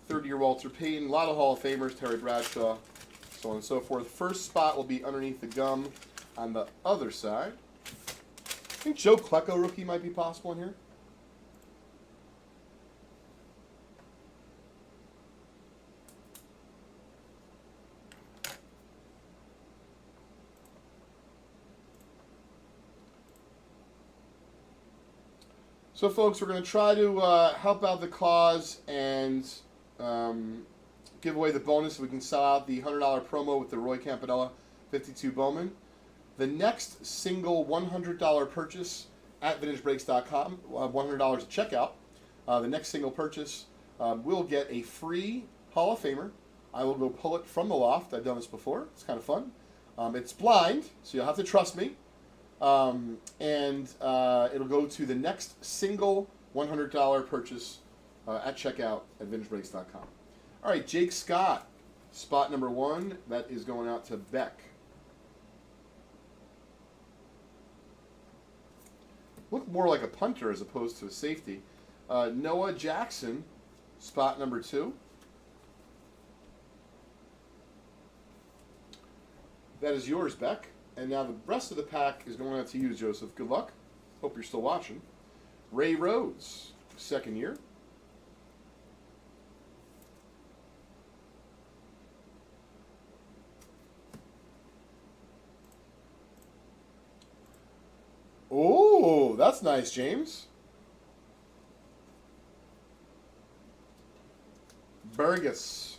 third-year Walter Payton, a lot of Hall of Famers, Terry Bradshaw, so on and so forth. First spot will be underneath the gum on the other side. I think Joe Klecko rookie might be possible in here. So, folks, we're going to try to help out the cause and give away the bonus. We can sell out the $100 promo with the Roy Campanella 52 Bowman. The next single $100 purchase at vintagebreaks.com, $100 at checkout, the next single purchase will get a free Hall of Famer. I will go pull it from the loft. I've done this before. It's kind of fun. It's blind, so you'll have to trust me. And it'll go to the next single $100 purchase at checkout at vintagebreaks.com. All right, Jake Scott, spot number 1. That is going out to Beck. Look more like a punter as opposed to a safety. Noah Jackson, spot number 2. That is yours, Beck. And now the rest of the pack is going out to you, Joseph. Good luck. Hope you're still watching. Ray Rhodes, second year. Oh, that's nice, James. Burgess.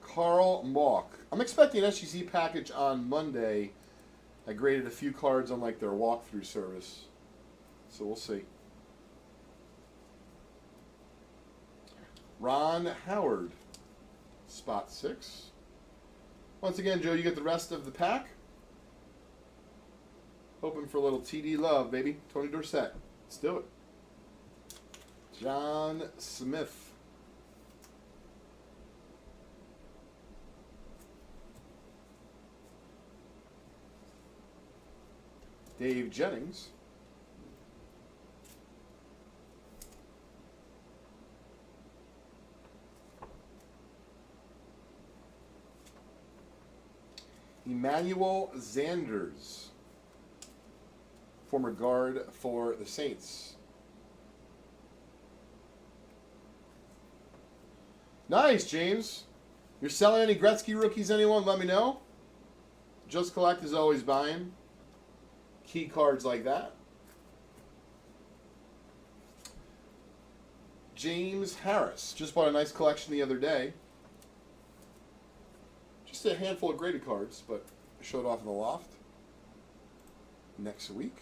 Carl Mock. I'm expecting an SGC package on Monday. I graded a few cards on like their walkthrough service. So we'll see. Ron Howard, spot 6. Once again, Joe, you get the rest of the pack. Hoping for a little TD love, baby. Tony Dorsett. Let's do it. John Smith. Dave Jennings. Emmanuel Zanders, former guard for the Saints. Nice, James. You're selling any Gretzky rookies, anyone? Let me know. Just Collect is always buying key cards like that. James Harris. Just bought a nice collection the other day. Just a handful of graded cards, but I showed off in the loft. Next week.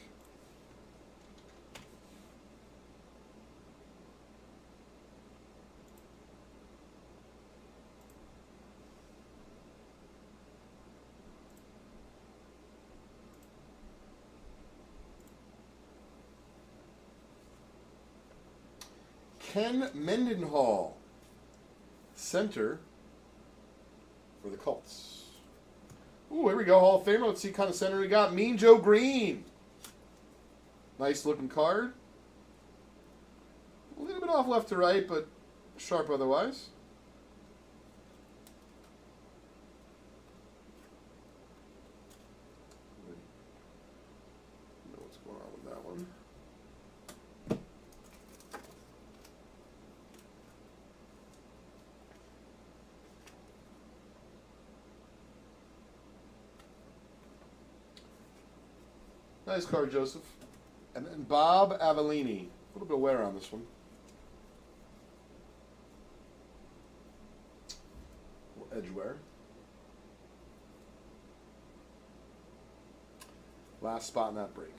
Ken Mendenhall, center for the Colts. Ooh, here we go, Hall of Famer. Let's see what kind of center we got. Mean Joe Green. Nice looking card. A little bit off left to right, but sharp otherwise. Know what's going on with that one. Nice card, Joseph. And then Bob Avellini. A little bit of wear on this one. A little edge wear. Last spot in that break.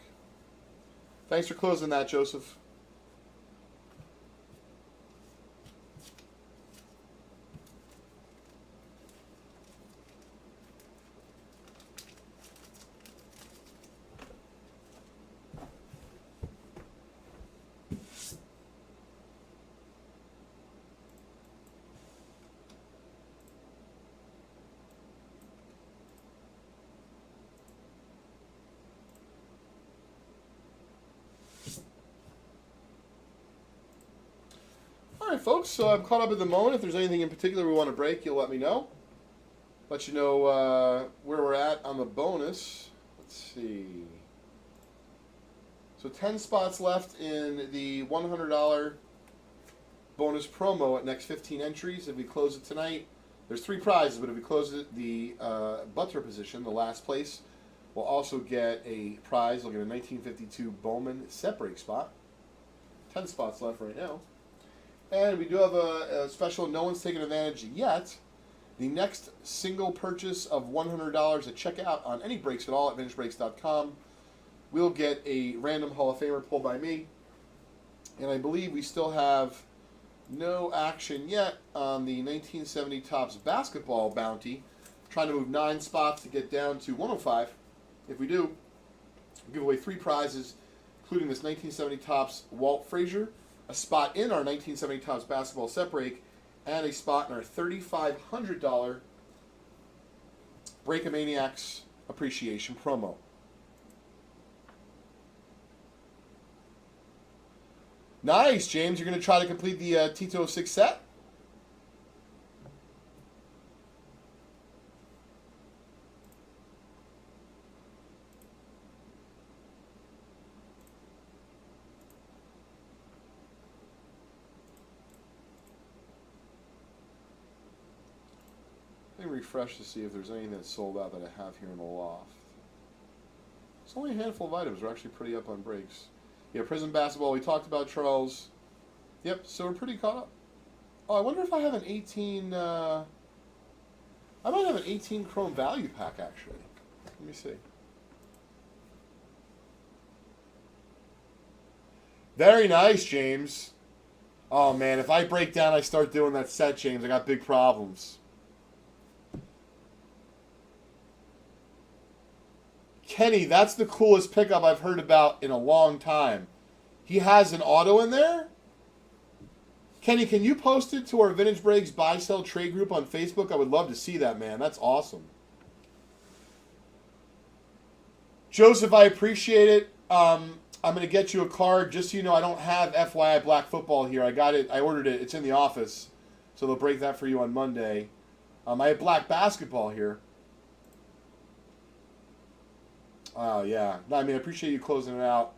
Thanks for closing that, Joseph. All right, folks, so I'm caught up at the moment. If there's anything in particular we want to break, you'll let me know. Let you know where we're at on the bonus. Let's see. So 10 spots left in the $100 bonus promo at next 15 entries. If we close it tonight, There's 3 prizes, but if we close the butter position, the last place, we'll also get a prize. We'll get a 1952 Bowman set break spot. 10 spots left right now. And we do have a special, no one's taken advantage yet. The next single purchase of $100 at checkout on any breaks at all at vintagebreaks.com will get a random Hall of Famer pulled by me. And I believe we still have no action yet on the 1970 Topps basketball bounty. Trying to move 9 spots to get down to 105. If we do, we'll give away 3 prizes, including this 1970 Topps Walt Frazier, a spot in our 1970 Topps basketball set break, and a spot in our $3,500 Breakamaniacs appreciation promo. Nice, James. You're going to try to complete the Tito 06 set? Let me refresh to see if there's anything that's sold out that I have here in the loft. It's only a handful of items. We're actually pretty up on breaks. Yeah, Prism Basketball, we talked about, Charles. Yep, so we're pretty caught up. Oh, I wonder if I have an 18... I might have an 18 Chrome Value Pack, actually. Let me see. Very nice, James. Oh, man, if I break down, I start doing that set, James, I got big problems. Kenny, that's the coolest pickup I've heard about in a long time. He has an auto in there? Kenny, can you post it to our Vintage Breaks Buy Sell Trade group on Facebook? I would love to see that, man. That's awesome. Joseph, I appreciate it. I'm going to get you a card. Just so you know, I don't have FYI Black Football here. I got it. I ordered it. It's in the office. So they'll break that for you on Monday. I have Black Basketball here. Oh, yeah. No, I mean, I appreciate you closing it out.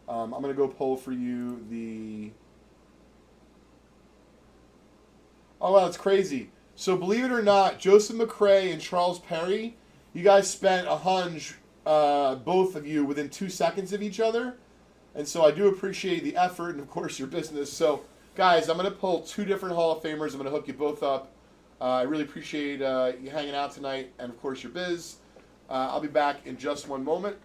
I'm going to go pull for you the... Oh, wow, that's crazy. So, believe it or not, Joseph McCray and Charles Perry, you guys spent a hunch, both of you, within 2 seconds of each other. And so I do appreciate the effort and, of course, your business. So, guys, I'm going to pull 2 different Hall of Famers. I'm going to hook you both up. I really appreciate you hanging out tonight and, of course, your biz. I'll be back in just one moment.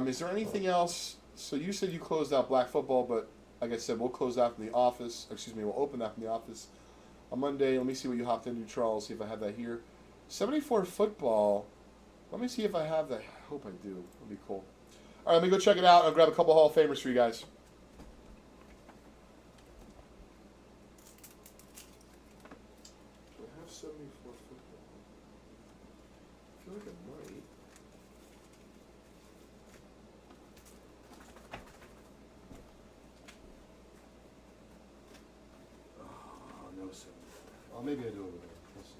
Is there anything else? So you said you closed out Black Football, but like I said, we'll close out from the office. Excuse me, we'll open that from the office on Monday. Let me see what you hopped into, Charles, see if I have that here. 74 Football. Let me see if I have that. I hope I do. That'll be cool. All right, let me go check it out. I'll grab a couple Hall of Famers for you guys. Do I have 74 Football? I feel like I might. No, sir. Oh, maybe I do over there. Let's see.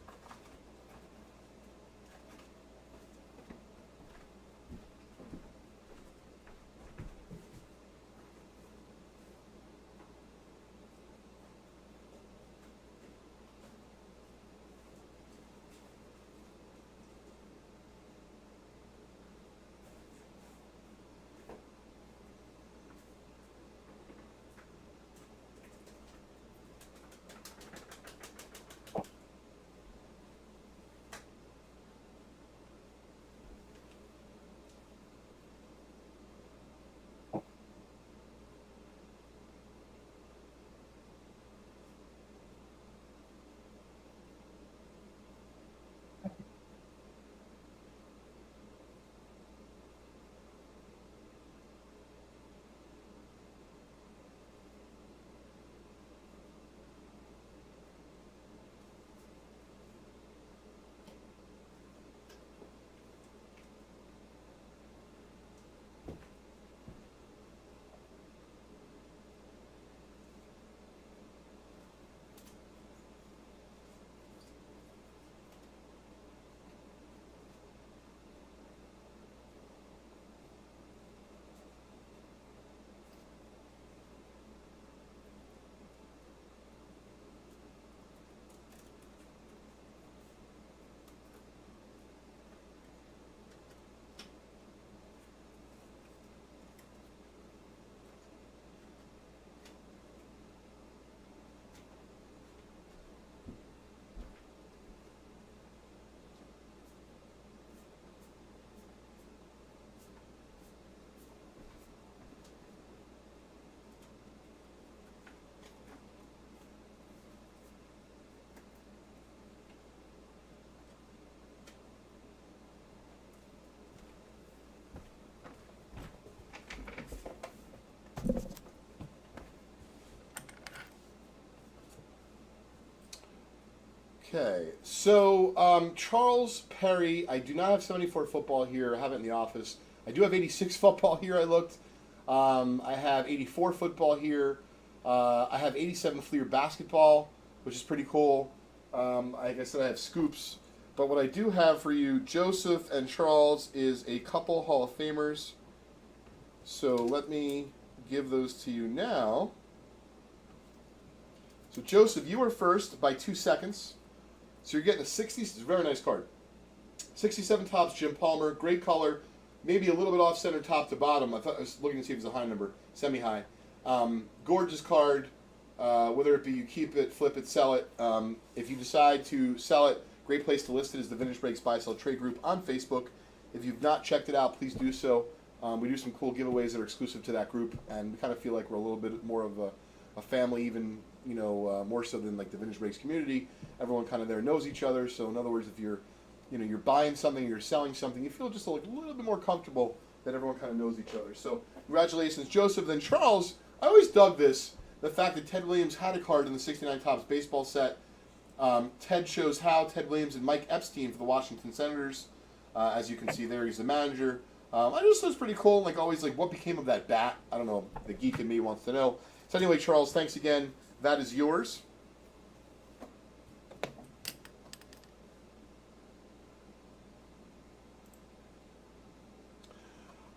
Okay, so Charles Perry, I do not have 74 football here. I have it in the office. I do have 86 football here, I looked. I have 84 football here. I have 87 Fleer basketball, which is pretty cool. Like I said, I have scoops. But what I do have for you, Joseph and Charles, is a couple Hall of Famers. So let me give those to you now. So Joseph, you were first by 2 seconds. So you're getting a 60. It's a very nice card. 67 tops, Jim Palmer, great color, maybe a little bit off center top to bottom. I was looking to see if it was a high number, semi-high. Gorgeous card. Whether it be you keep it, flip it, sell it. If you decide to sell it, great place to list it is the Vintage Breaks Buy Sell Trade Group on Facebook. If you've not checked it out, please do so. We do some cool giveaways that are exclusive to that group, and we kind of feel like we're a little bit more of a family, even more so than like the Vintage Breaks community. Everyone kind of there knows each other. So in other words, if you're buying something, you're selling something, you feel just a little bit more comfortable that everyone kind of knows each other. So congratulations, Joseph. Then Charles, I always dug this, the fact that Ted Williams had a card in the 69 Topps baseball set. Ted shows how Ted Williams and Mike Epstein for the Washington Senators. As you can see there, he's the manager. I just thought it was pretty cool. Like always, like what became of that bat? I don't know. The geek in me wants to know. So anyway, Charles, thanks again. That is yours.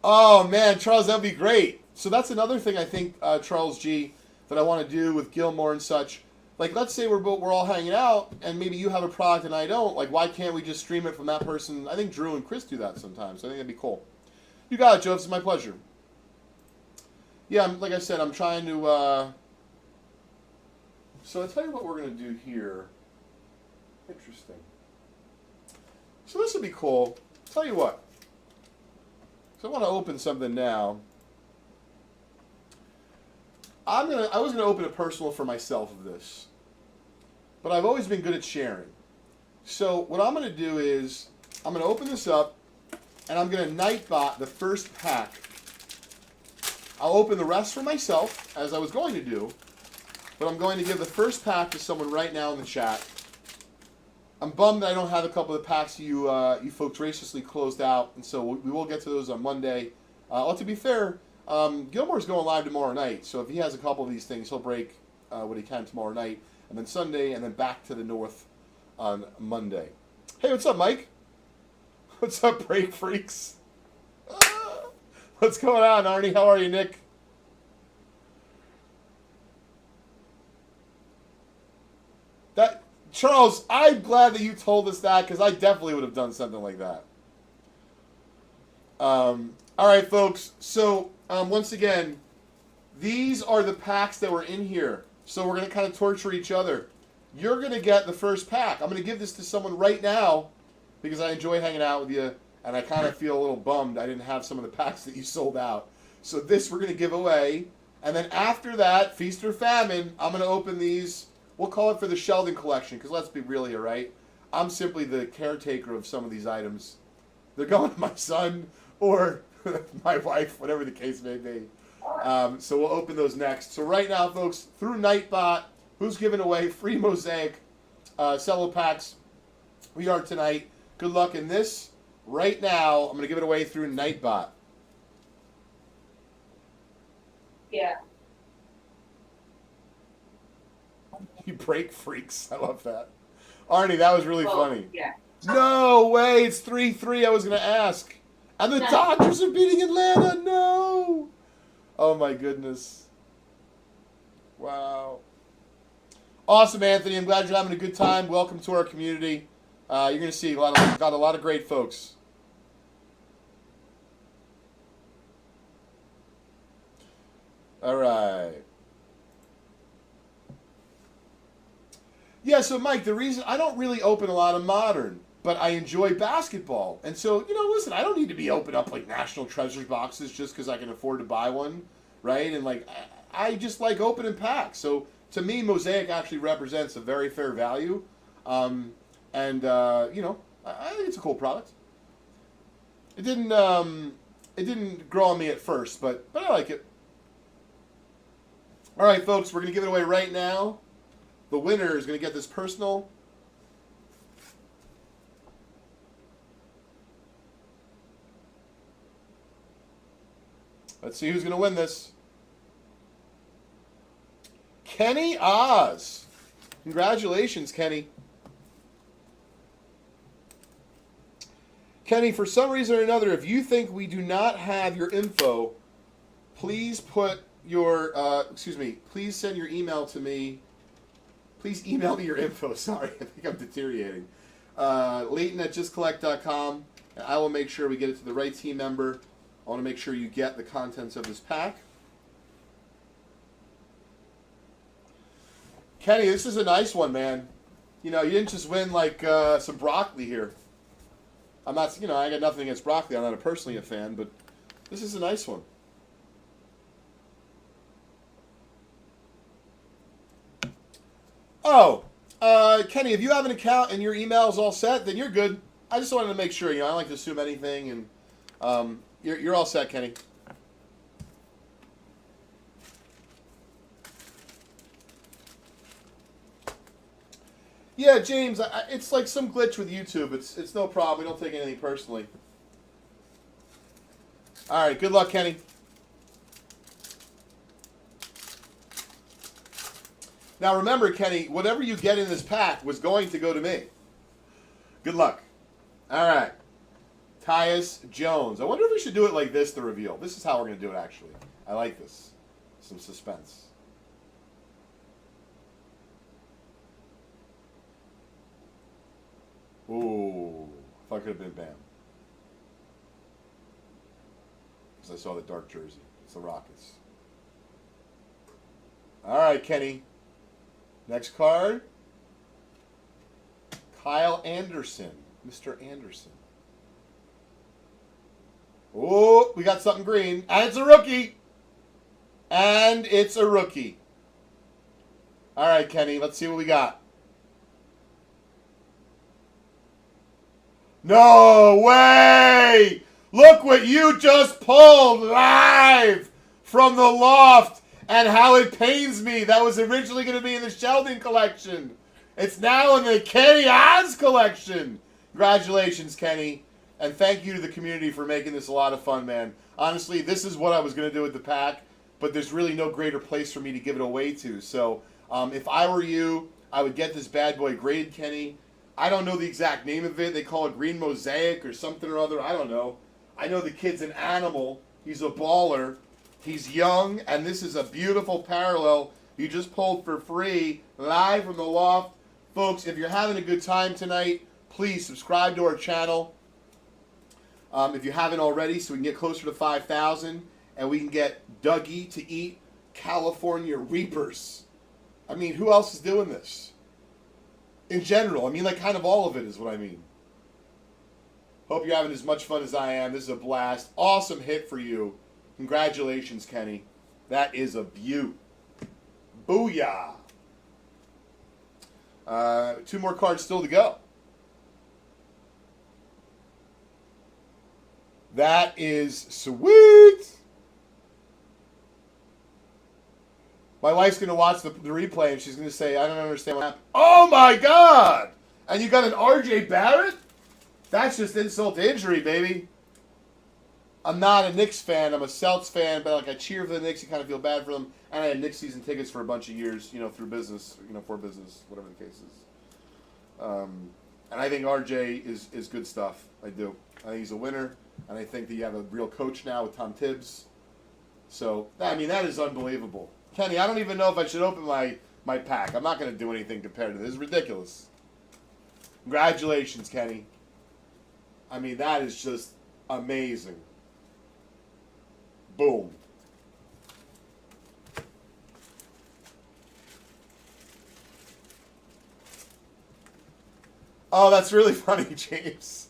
Oh man, Charles, that'd be great. So that's another thing I think, Charles G, that I want to do with Gilmore and such. Like, let's say we're all hanging out, and maybe you have a product and I don't. Like, why can't we just stream it from that person? I think Drew and Chris do that sometimes. So I think that'd be cool. You got it, Joe. It's my pleasure. Yeah, like I said, I'm trying to. So I'll tell you what we're going to do here. Interesting. So this would be cool. I'll tell you what. So I want to open something now. I was gonna open a personal for myself of this, but I've always been good at sharing. So what I'm gonna do is I'm gonna open this up, and I'm gonna Nightbot the first pack. I'll open the rest for myself, as I was going to do, but I'm going to give the first pack to someone right now in the chat. I'm bummed that I don't have a couple of the packs you folks graciously closed out, and so we will get to those on Monday. Well, to be fair, Gilmore's going live tomorrow night, so if he has a couple of these things, he'll break what he can tomorrow night, and then Sunday, and then back to the north on Monday. Hey, what's up, Mike? What's up, Break Freaks? What's going on, Arnie? How are you, Nick? Charles, I'm glad that you told us that, because I definitely would have done something like that. All right, folks. So, once again, these are the packs that were in here. So we're going to kind of torture each other. You're going to get the first pack. I'm going to give this to someone right now because I enjoy hanging out with you, and I kind of feel a little bummed I didn't have some of the packs that you sold out. So this we're going to give away. And then after that, feast or famine, I'm going to open these. We'll call it for the Sheldon collection, because let's be real here, right? I'm simply the caretaker of some of these items. They're going to my son or my wife, whatever the case may be. So we'll open those next. So right now, folks, through Nightbot, who's giving away free Mosaic cello packs? We are tonight. Good luck in this. Right now, I'm going to give it away through Nightbot. Yeah. You Break Freaks. I love that. Arnie, that was really funny. Yeah. No way. It's 3-3. I was going to ask. And the Dodgers are beating Atlanta. No. Oh, my goodness. Wow. Awesome, Anthony. I'm glad you're having a good time. Welcome to our community. You're going to see got a lot of great folks. All right. Yeah, so Mike, the reason I don't really open a lot of modern, but I enjoy basketball. And so, listen, I don't need to be open up like National Treasures boxes just because I can afford to buy one, right? And like, I just like opening packs. So to me, Mosaic actually represents a very fair value. I think it's a cool product. It didn't grow on me at first, but I like it. All right, folks, we're going to give it away right now. The winner is going to get this personal Let's see who's going to win this. Kenny Oz. Congratulations, Kenny. Kenny, for some reason or another, if you think we do not have your info, please put your, please send your email to me. Please email me your info. Sorry, I think I'm deteriorating. Leighton at justcollect.com. And I will make sure we get it to the right team member. I want to make sure you get the contents of this pack. Kenny, this is a nice one, man. You know, you didn't just win like some broccoli here. I'm not, you know, I got nothing against broccoli. I'm not personally a fan, but this is a nice one. Oh, Kenny, if you have an account and your email is all set, then you're good. I just wanted to make sure. You know, I don't like to assume anything, and you're all set, Kenny. Yeah, James, it's like some glitch with YouTube. It's no problem. We don't take anything personally. All right, good luck, Kenny. Now remember, Kenny, whatever you get in this pack was going to go to me. Good luck. All right. Tyus Jones. I wonder if we should do it like this, the reveal. This is how we're going to do it, actually. I like this. Some suspense. Ooh. I thought it could have been Bam. Because I saw the dark jersey. It's the Rockets. All right, Kenny. Next card. Kyle Anderson. Mr. Anderson. Oh, we got something green. And it's a rookie. And it's a rookie. All right, Kenny. Let's see what we got. No way! Look what you just pulled live from the loft. And how it pains me. That was originally going to be in the Sheldon collection. It's now in the Kenny Oz collection. Congratulations, Kenny. And thank you to the community for making this a lot of fun, man. Honestly, this is what I was going to do with the pack, but there's really no greater place for me to give it away to. So if I were you, I would get this bad boy graded, Kenny. I don't know the exact name of it. They call it Green Mosaic or something or other. I don't know. I know the kid's an animal. He's a baller. He's young, and this is a beautiful parallel you just pulled for free, live from the loft. Folks, if you're having a good time tonight, please subscribe to our channel. If you haven't already, so we can get closer to 5,000, and we can get Dougie to eat California Reapers. I mean, who else is doing this? In general, I mean, like, kind of all of it is what I mean. Hope you're having as much fun as I am. This is a blast. Awesome hit for you. Congratulations, Kenny. That is a beaut. Booyah. 2 more cards still to go. That is sweet. My wife's going to watch the replay, and she's going to say, I don't understand what happened. Oh, my God. And you got an R.J. Barrett? That's just insult to injury, baby. I'm not a Knicks fan. I'm a Celtics fan, but like I cheer for the Knicks. You kind of feel bad for them. And I had Knicks season tickets for a bunch of years, you know, through business, you know, for business, whatever the case is. And I think RJ is good stuff. I do. I think he's a winner, and I think that you have a real coach now with Tom Tibbs. So, I mean, that is unbelievable. Kenny, I don't even know if I should open my pack. I'm not going to do anything compared to this. It's ridiculous. Congratulations, Kenny. I mean, that is just amazing. Boom. Oh, that's really funny, James.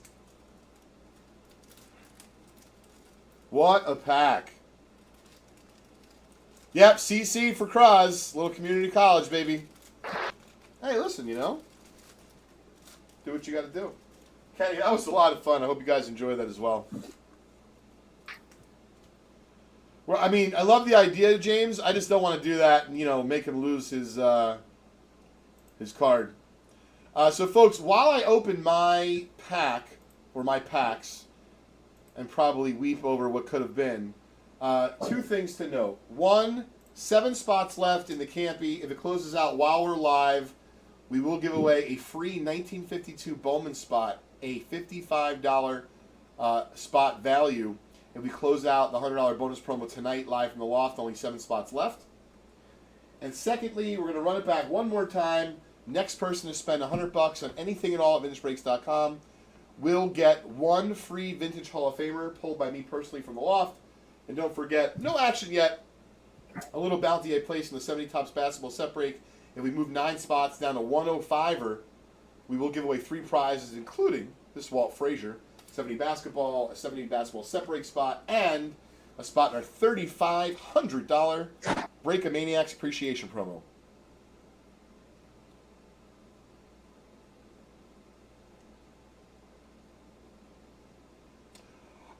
What a pack. Yep, CC for Kraz. Little community college, baby. Hey, listen, you know. Do what you got to do. Kenny, that was a lot of fun. I hope you guys enjoyed that as well. Well, I mean, I love the idea, James. I just don't want to do that and, you know, make him lose his card. So, folks, while I open my pack, or my packs, and probably weep over what could have been, Two things to note. One, 7 spots left in the Campy. If it closes out while we're live, we will give away a free 1952 Bowman spot, a $55 spot value. If we close out the $100 bonus promo tonight live from the loft, only 7 spots left. And secondly, we're going to run it back one more time. Next person to spend $100 on anything at all at VintageBreaks.com will get 1 free Vintage Hall of Famer pulled by me personally from the loft. And don't forget, no action yet. A little bounty I placed in the 70 Tops basketball set break. If we move 9 spots down to 105er, we will give away 3 prizes, including this Walt Frazier 70 basketball, a 70 basketball set break spot, and a spot in our $3,500 Break a Maniacs appreciation promo.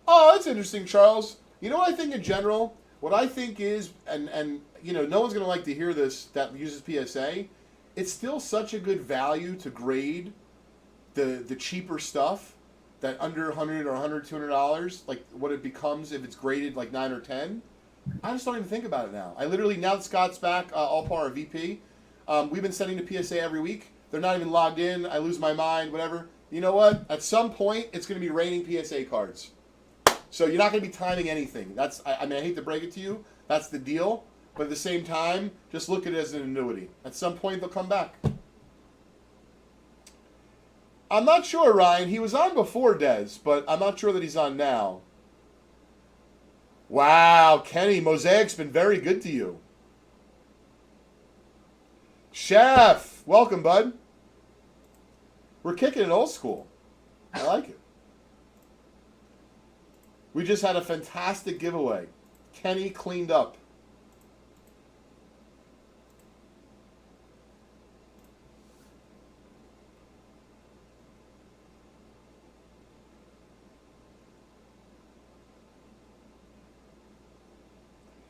Oh, that's interesting, Charles. You know what I think in general? What I think is, and you know, no one's going to like to hear this that uses PSA, it's still such a good value to grade the cheaper stuff that under $100 or $100, $200, like what it becomes if it's graded like 9 or 10. I just don't even think about it now. I literally, now that Scott's back, all par VP, we've been sending the PSA every week. They're not even logged in. I lose my mind, whatever. You know what? At some point, it's going to be raining PSA cards. So you're not going to be timing anything. That's, I mean, I hate to break it to you. That's the deal. But at the same time, just look at it as an annuity. At some point, they'll come back. I'm not sure, Ryan. He was on before Dez, but I'm not sure that he's on now. Wow, Kenny, Mosaic's been very good to you. Chef, welcome, bud. We're kicking it old school. I like it. We just had a fantastic giveaway. Kenny cleaned up.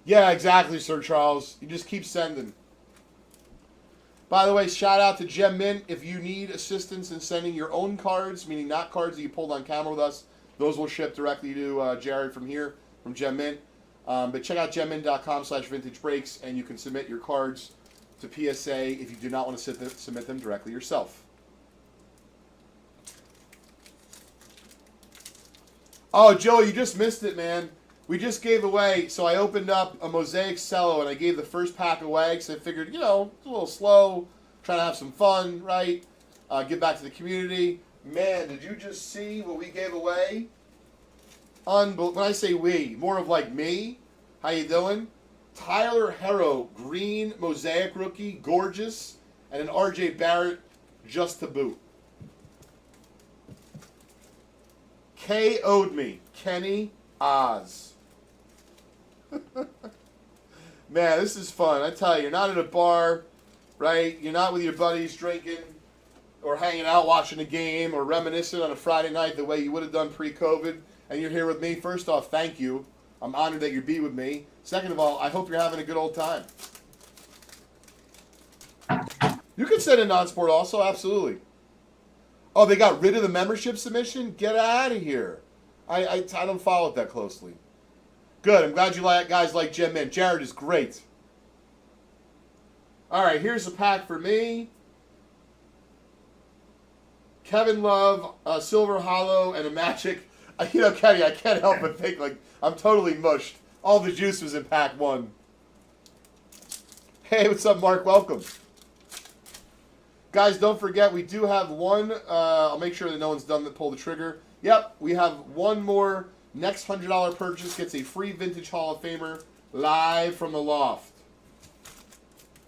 Yeah, exactly, Sir Charles. You just keep sending. By the way, shout out to Gem Mint. If you need assistance in sending your own cards, meaning not cards that you pulled on camera with us, those will ship directly to Jared from here, from Gem Mint. But check out gemmint.com/vintagebreaks, and you can submit your cards to PSA if you do not want to submit them directly yourself. Oh, Joe, you just missed it, man. We just gave away, so I opened up a Mosaic Cello, and I gave the first pack away because I figured, you know, it's a little slow, trying to have some fun, right? Give back to the community. Man, did you just see what we gave away? When I say we, more of like me. How you doing? Tyler Herro, green Mosaic rookie, gorgeous, and an RJ Barrett just to boot. KO'd me, Kenny Oz. Man, this is fun. I tell you, you're not at a bar, right? You're not with your buddies drinking or hanging out watching a game or reminiscing on a Friday night the way you would have done pre-COVID, and you're here with me. First off, thank you. I'm honored that you'd be with me. Second of all, I hope you're having a good old time. You can send a non-sport also, absolutely. Oh, they got rid of the membership submission? Get out of here. I don't follow it that closely. Good. I'm glad you guys like Gem Mint. Jared is great. All right, here's a pack for me. Kevin Love, Silver Hollow, and a Magic. You know, Kenny, I can't help but think, like, I'm totally mushed. All the juice was in pack 1. Hey, what's up, Mark? Welcome. Guys, don't forget, we do have one. I'll make sure that no one's done that pull the trigger. Yep, we have one more. Next $100 purchase gets a free Vintage Hall of Famer live from the loft.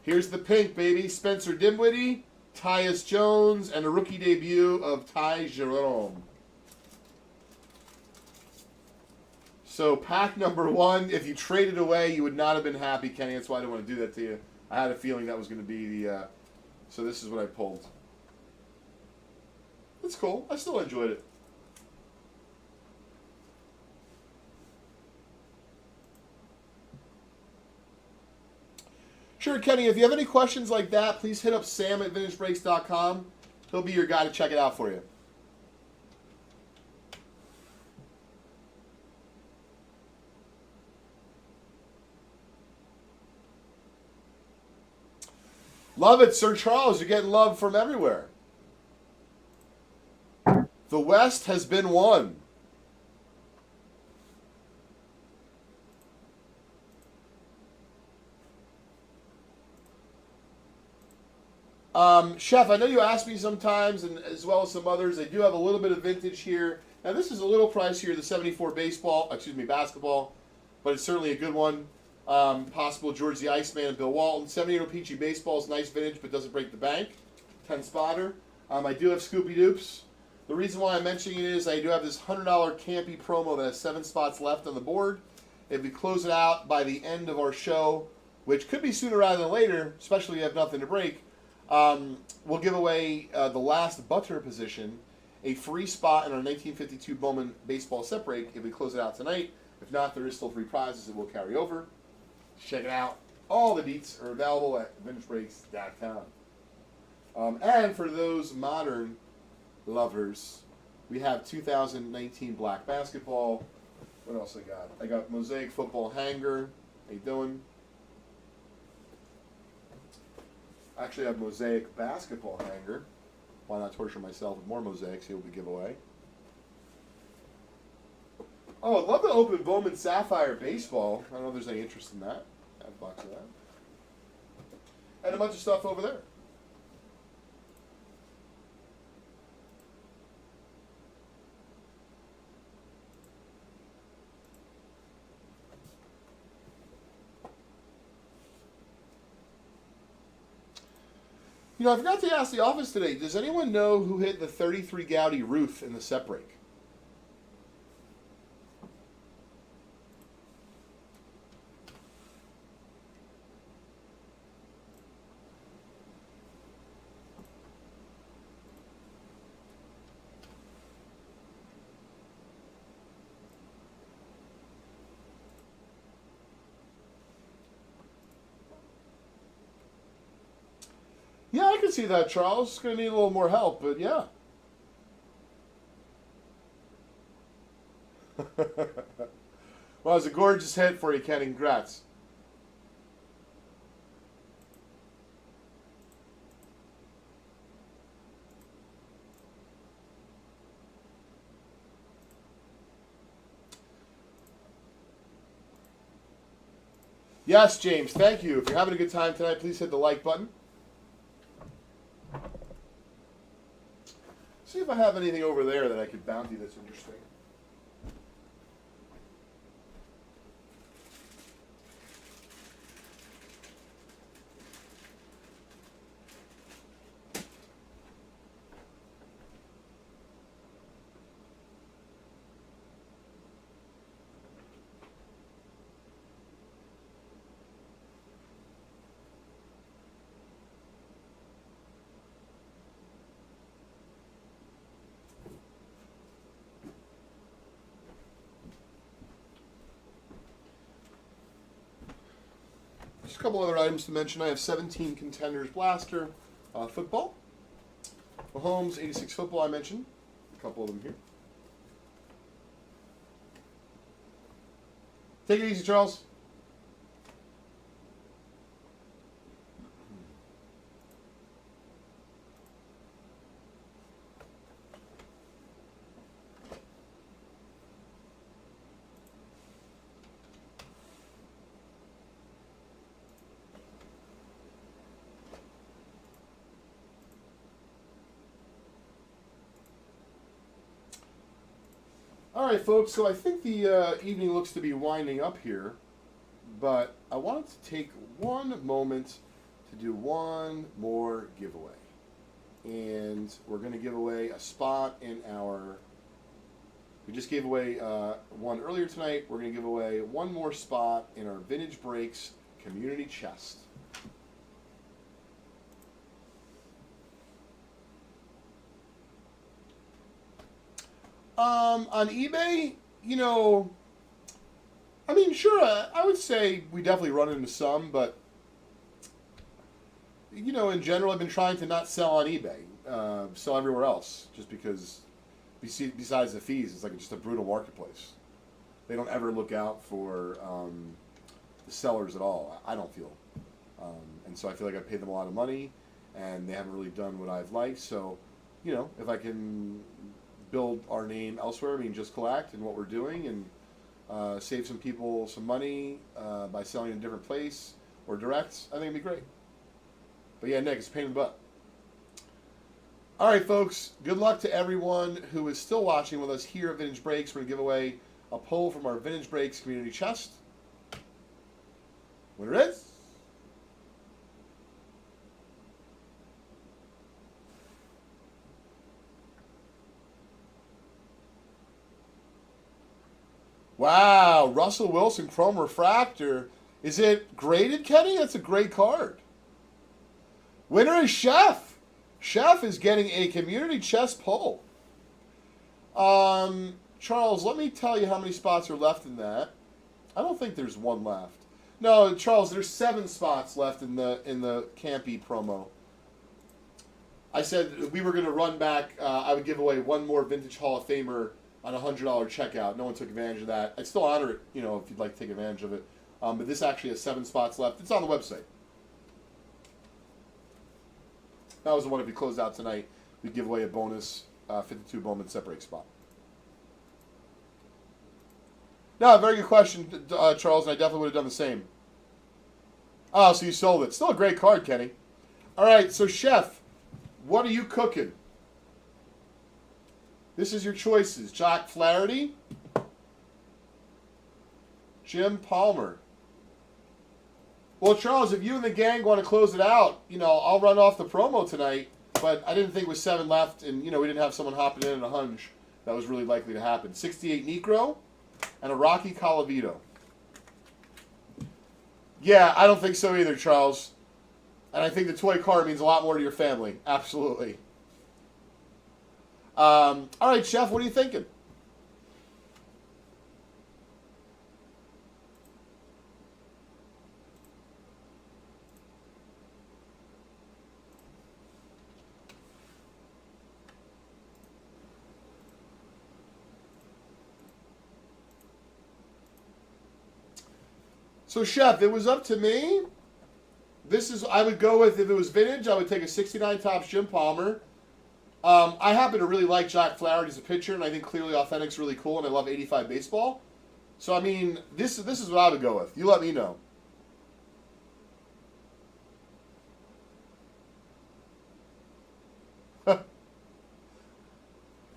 Here's the pink, baby. Spencer Dinwiddie, Tyus Jones, and a rookie debut of Ty Jerome. So pack number 1, if you traded away, you would not have been happy, Kenny. That's why I didn't want to do that to you. I had a feeling that was going to be the... so this is what I pulled. That's cool. I still enjoyed it. Sure, Kenny, if you have any questions like that, please hit up Sam at VintageBreaks.com. He'll be your guy to check it out for you. Love it, Sir Charles. You're getting love from everywhere. The West has been won. Chef, I know you ask me sometimes, and as well as some others, I do have a little bit of vintage here. Now, this is a little pricier, the 74 basketball, but it's certainly a good one. Possible George the Iceman and Bill Walton. 78 Peachy baseball is nice vintage, but doesn't break the bank. 10 spotter. I do have Scoopy Doops. The reason why I'm mentioning it is I do have this $100 Campy promo that has 7 spots left on the board. If we close it out by the end of our show, which could be sooner rather than later, especially if you have nothing to break, we'll give away the last butter position, a free spot in our 1952 Bowman baseball set break if we close it out tonight. If not, there is still 3 prizes that will carry over. Check it out. All the deets are available at vintagebreaks.com. And for those modern lovers, we have 2019 black basketball. What else I got? I got Mosaic football hanger. How you doing? Actually, I have Mosaic basketball hanger. Why not torture myself with more mosaics? Here will be giveaway. Oh, I'd love to open Bowman Sapphire baseball. I don't know if there's any interest in that. I have a box of that. And a bunch of stuff over there. You know, I forgot to ask the office today, does anyone know who hit the 33 Gaudy roof in the set break? Yeah, I can see that, Charles. It's going to need a little more help, but yeah. Well, it's a gorgeous hit for you, Kenny. Congrats. Yes, James, thank you. If you're having a good time tonight, please hit the like button. See if I have anything over there that I could bounty that's interesting. Just a couple other items to mention. I have 17 Contenders Blaster football. Mahomes 86 football I mentioned. A couple of them here. Take it easy, Charles. All right, folks, so I think the evening looks to be winding up here, but I wanted to take one moment to do one more giveaway. And we're going to give away a spot in our... We just gave away one earlier tonight. We're going to give away one more spot in our Vintage Breaks Community Chest. On eBay, you know, I mean, sure, I would say we definitely run into some, but, you know, in general, I've been trying to not sell on eBay, sell everywhere else, just because, besides the fees, it's like just a brutal marketplace. They don't ever look out for the sellers at all, I don't feel. And so I feel like I paid them a lot of money, and they haven't really done what I've liked. So, you know, if I can build our name elsewhere, I mean, just collect and what we're doing, and save some people some money by selling in a different place or direct, I think it'd be great. But yeah, Nick, it's a pain in the butt. All right, folks, good luck to everyone who is still watching with us here at Vintage Breaks. We're going to give away a pull from our Vintage Breaks community chest. Winner is... Wow, Russell Wilson Chrome Refractor. Is it graded, Kenny? That's a great card. Winner is Chef. Chef is getting a community chest pull. Charles, let me tell you how many spots are left in that. I don't think there's one left. No, Charles, there's 7 spots left in the Campy promo. I said we were going to run back. I would give away one more Vintage Hall of Famer on a $100 checkout. No one took advantage of that. I'd still honor it, you know, if you'd like to take advantage of it. But this actually has 7 spots left. It's on the website. That was the one if we closed out tonight. We'd give away a bonus 52 Bowman set break spot. No, very good question, Charles, and I definitely would have done the same. Oh, so you sold it. Still a great card, Kenny. All right, so Chef, what are you cooking? This is your choices. Jack Flaherty, Jim Palmer. Well, Charles, if you and the gang want to close it out, you know, I'll run off the promo tonight, but I didn't think with 7 left, and, you know, we didn't have someone hopping in a hunch. That was really likely to happen. 68 Necro and a Rocky Colavito. Yeah, I don't think so either, Charles. And I think the toy card means a lot more to your family. Absolutely. All right, Chef, what are you thinking? So, Chef, it was up to me. I would go with, if it was vintage, I would take a 69 Topps Jim Palmer. I happen to really like Jack Flaherty as a pitcher, and I think Clearly Authentic's really cool, and I love 85 baseball. So, I mean, this is what I would go with. You let me know.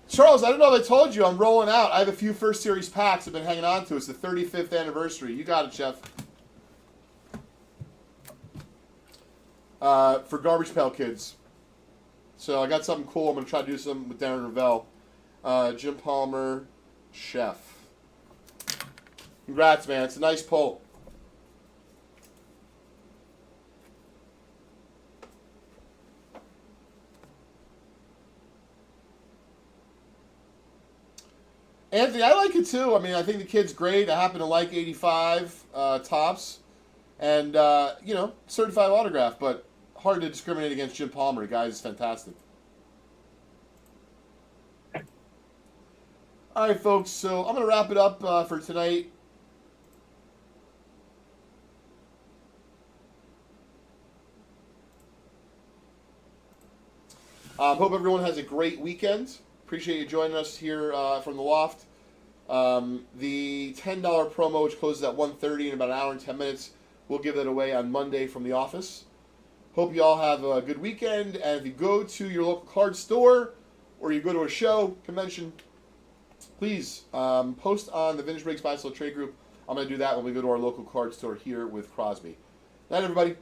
Charles, I don't know if I told you, I'm rolling out. I have a few First Series packs I've been hanging on to. It's the 35th anniversary. You got it, Chef. For Garbage Pail Kids. So I got something cool. I'm going to try to do something with Darren Ravel. Jim Palmer, Chef. Congrats, man. It's a nice pull. Anthony, I like it too. I mean, I think the kid's great. I happen to like 85 Topps. And, you know, certified autograph, but hard to discriminate against Jim Palmer. The guy is fantastic. All right, folks, so I'm going to wrap it up for tonight. Hope everyone has a great weekend. Appreciate you joining us here from the Loft. The $10 promo, which closes at 1:30 in about an hour and 10 minutes, we'll give that away on Monday from the office. Hope you all have a good weekend. And if you go to your local card store or you go to a show, convention, please post on the Vintage Breaks Buy Sell Trade group. I'm going to do that when we go to our local card store here with Crosby. Night, everybody.